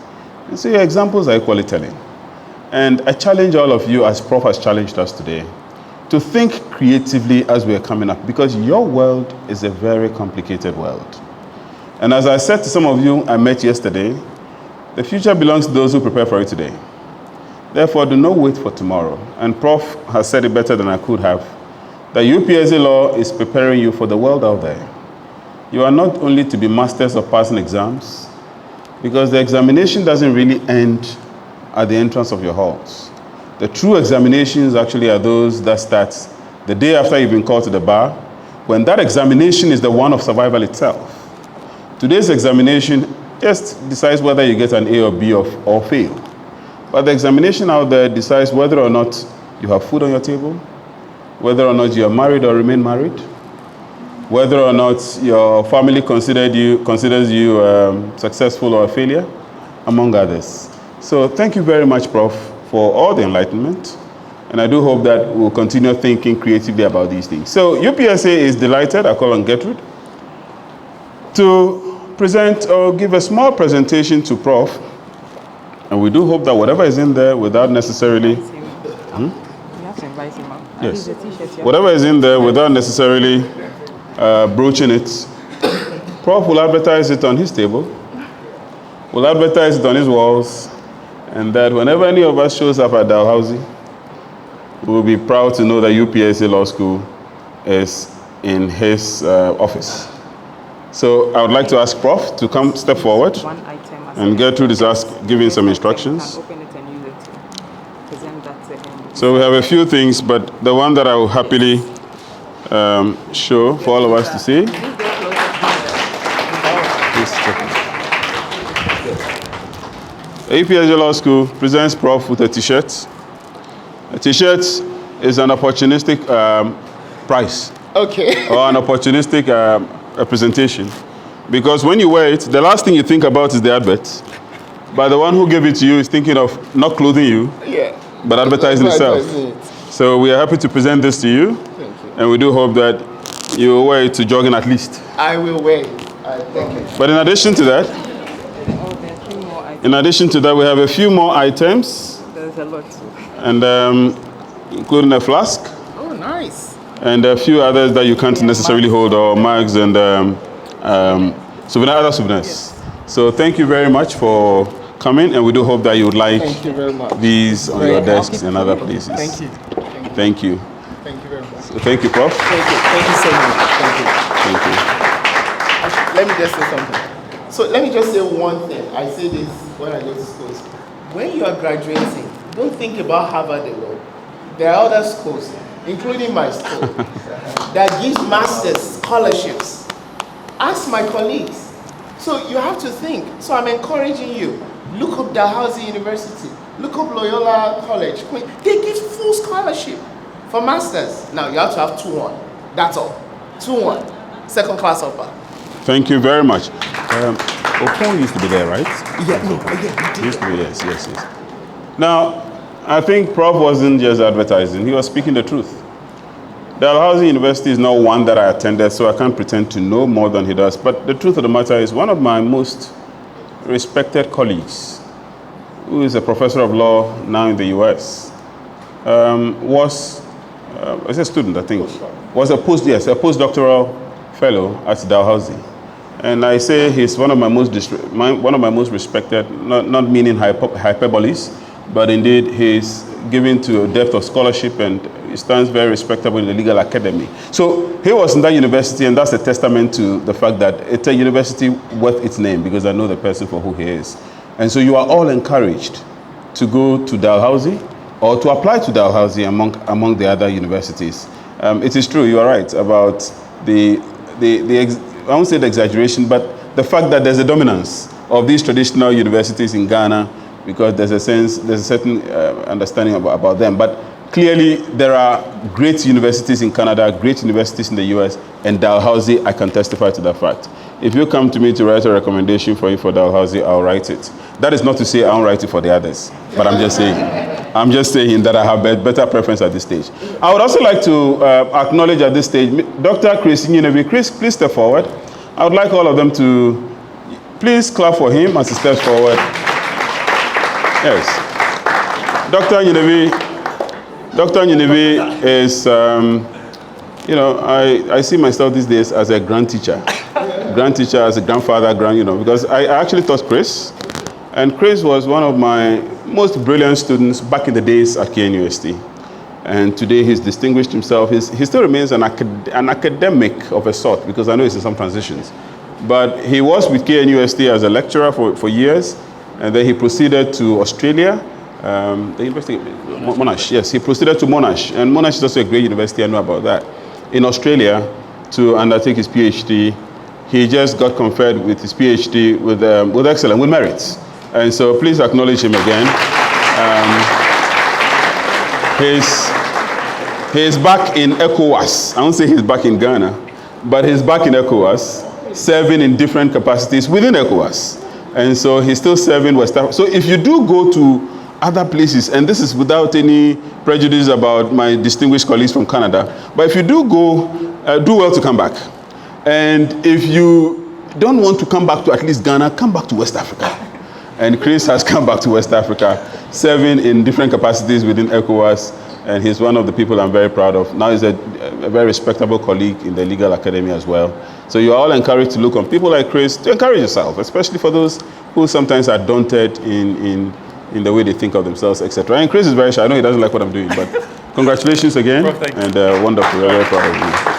Speaker 2: And so your examples are equally telling. And I challenge all of you, as Prof has challenged us today, to think creatively as we are coming up, because your world is a very complicated world. And as I said to some of you I met yesterday, the future belongs to those who prepare for it today. Therefore, do not wait for tomorrow. And Prof has said it better than I could have, that UPSA Law is preparing you for the world out there. You are not only to be masters of passing exams, because the examination doesn't really end at the entrance of your halls. The true examinations actually are those that start the day after you've been called to the bar, when that examination is the one of survival itself. Today's examination just decides whether you get an A or B or fail. But the examination out there decides whether or not you have food on your table, whether or not you are married or remain married, whether or not your family considers you successful or a failure, among others. So thank you very much, Prof, for all the enlightenment. And I do hope that we'll continue thinking creatively about these things. So UPSA is delighted, I call on Gertrude, to present or give a small presentation to Prof. And we do hope that whatever is in there without necessarily...
Speaker 5: You have to invite him up.
Speaker 2: Yes. Whatever is in there without necessarily broaching it, Prof will advertise it on his table, will advertise it on his walls, and that whenever any of us shows up at Dalhousie, we will be proud to know that UPSA Law School is in his office. So I would like to ask Prof to come step forward, and Gertrude is giving some instructions. So we have a few things, but the one that I will happily show for all of us to see. UPSA Law School presents Prof with a t-shirt. A t-shirt is an opportunistic price.
Speaker 3: Okay.
Speaker 2: Or an opportunistic presentation. Because when you wear it, the last thing you think about is the advert. But the one who gave it to you is thinking of not clothing you, but advertising itself. So we are happy to present this to you.
Speaker 3: Thank you.
Speaker 2: And we do hope that you will wear it to jogging at least.
Speaker 3: I will wear it. Thank you.
Speaker 2: But in addition to that, we have a few more items.
Speaker 9: There's a lot.
Speaker 2: And including a flask.
Speaker 3: Oh, nice.
Speaker 2: And a few others that you can't necessarily hold, or mugs and other souvenirs. So thank you very much for coming, and we do hope that you would like these on your desks and other places.
Speaker 3: Thank you.
Speaker 2: Thank you.
Speaker 3: Thank you very much.
Speaker 2: So thank you, Prof.
Speaker 3: Thank you. Thank you so much. Thank you.
Speaker 2: Thank you.
Speaker 3: Let me just say something. So let me just say one thing. I say this when I go to schools. When you are graduating, don't think about Harvard alone. There are other schools, including my school, that gives masters scholarships. Ask my colleagues. So you have to think. So I'm encouraging you. Look up Dalhousie University. Look up Loyola College. They give full scholarship for masters. Now you have to have 2-1. That's all. 2-1. Second class upper.
Speaker 2: Thank you very much. Okon used to be there, right?
Speaker 3: Yeah, no,
Speaker 2: He used to be, yes. Now, I think Prof wasn't just advertising. He was speaking the truth. Dalhousie University is not one that I attended, so I can't pretend to know more than he does. But the truth of the matter is, one of my most respected colleagues, who is a professor of law now in the US, was a student, I think, was a postdoctoral fellow at Dalhousie. And I say he's one of my most respected, not meaning hyperboles, but indeed he's given to a depth of scholarship and he stands very respectable in the legal academy. So he was in that university, and that's a testament to the fact that it's a university worth its name, because I know the person for who he is. And so you are all encouraged to go to Dalhousie or to apply to Dalhousie among the other universities. It is true, you are right about I won't say the exaggeration, but the fact that there's a dominance of these traditional universities in Ghana, because there's a certain understanding about them. But clearly, there are great universities in Canada, great universities in the US, and Dalhousie, I can testify to that fact. If you come to me to write a recommendation for you for Dalhousie, I'll write it. That is not to say I won't write it for the others, but I'm just saying that I have better preference at this stage. I would also like to acknowledge at this stage, Dr. Chris Nyinevi. Chris, please step forward. I would like all of them to please clap for him as he steps forward. Yes. Dr. Nyinevi is, I see myself these days as a grand teacher, as a grandfather, because I actually taught Chris. And Chris was one of my most brilliant students back in the days at KNUST. And today he's distinguished himself. He still remains an academic of a sort, because I know he's in some transitions. But he was with KNUST as a lecturer for years. And then he proceeded to Australia, the university, Monash, yes, he proceeded to Monash. And Monash is also a great university, I know about that. In Australia, to undertake his PhD, he just got conferred with his PhD with excellence, with merits. And so please acknowledge him again. He's back in ECOWAS. I won't say he's back in Ghana, but he's back in ECOWAS, serving in different capacities within ECOWAS. And so he's still serving West Africa. So if you do go to other places, and this is without any prejudice about my distinguished colleagues from Canada, but if you do go, do well to come back. And if you don't want to come back to at least Ghana, come back to West Africa. And Chris has come back to West Africa, serving in different capacities within ECOWAS, and he's one of the people I'm very proud of. Now he's a very respectable colleague in the legal academy as well. So you're all encouraged to look on people like Chris to encourage yourself, especially for those who sometimes are daunted in the way they think of themselves, etc. And Chris is very shy. I know he doesn't like what I'm doing, but congratulations again.
Speaker 6: Prof, thank you.
Speaker 2: And wonderful. We're very proud of you.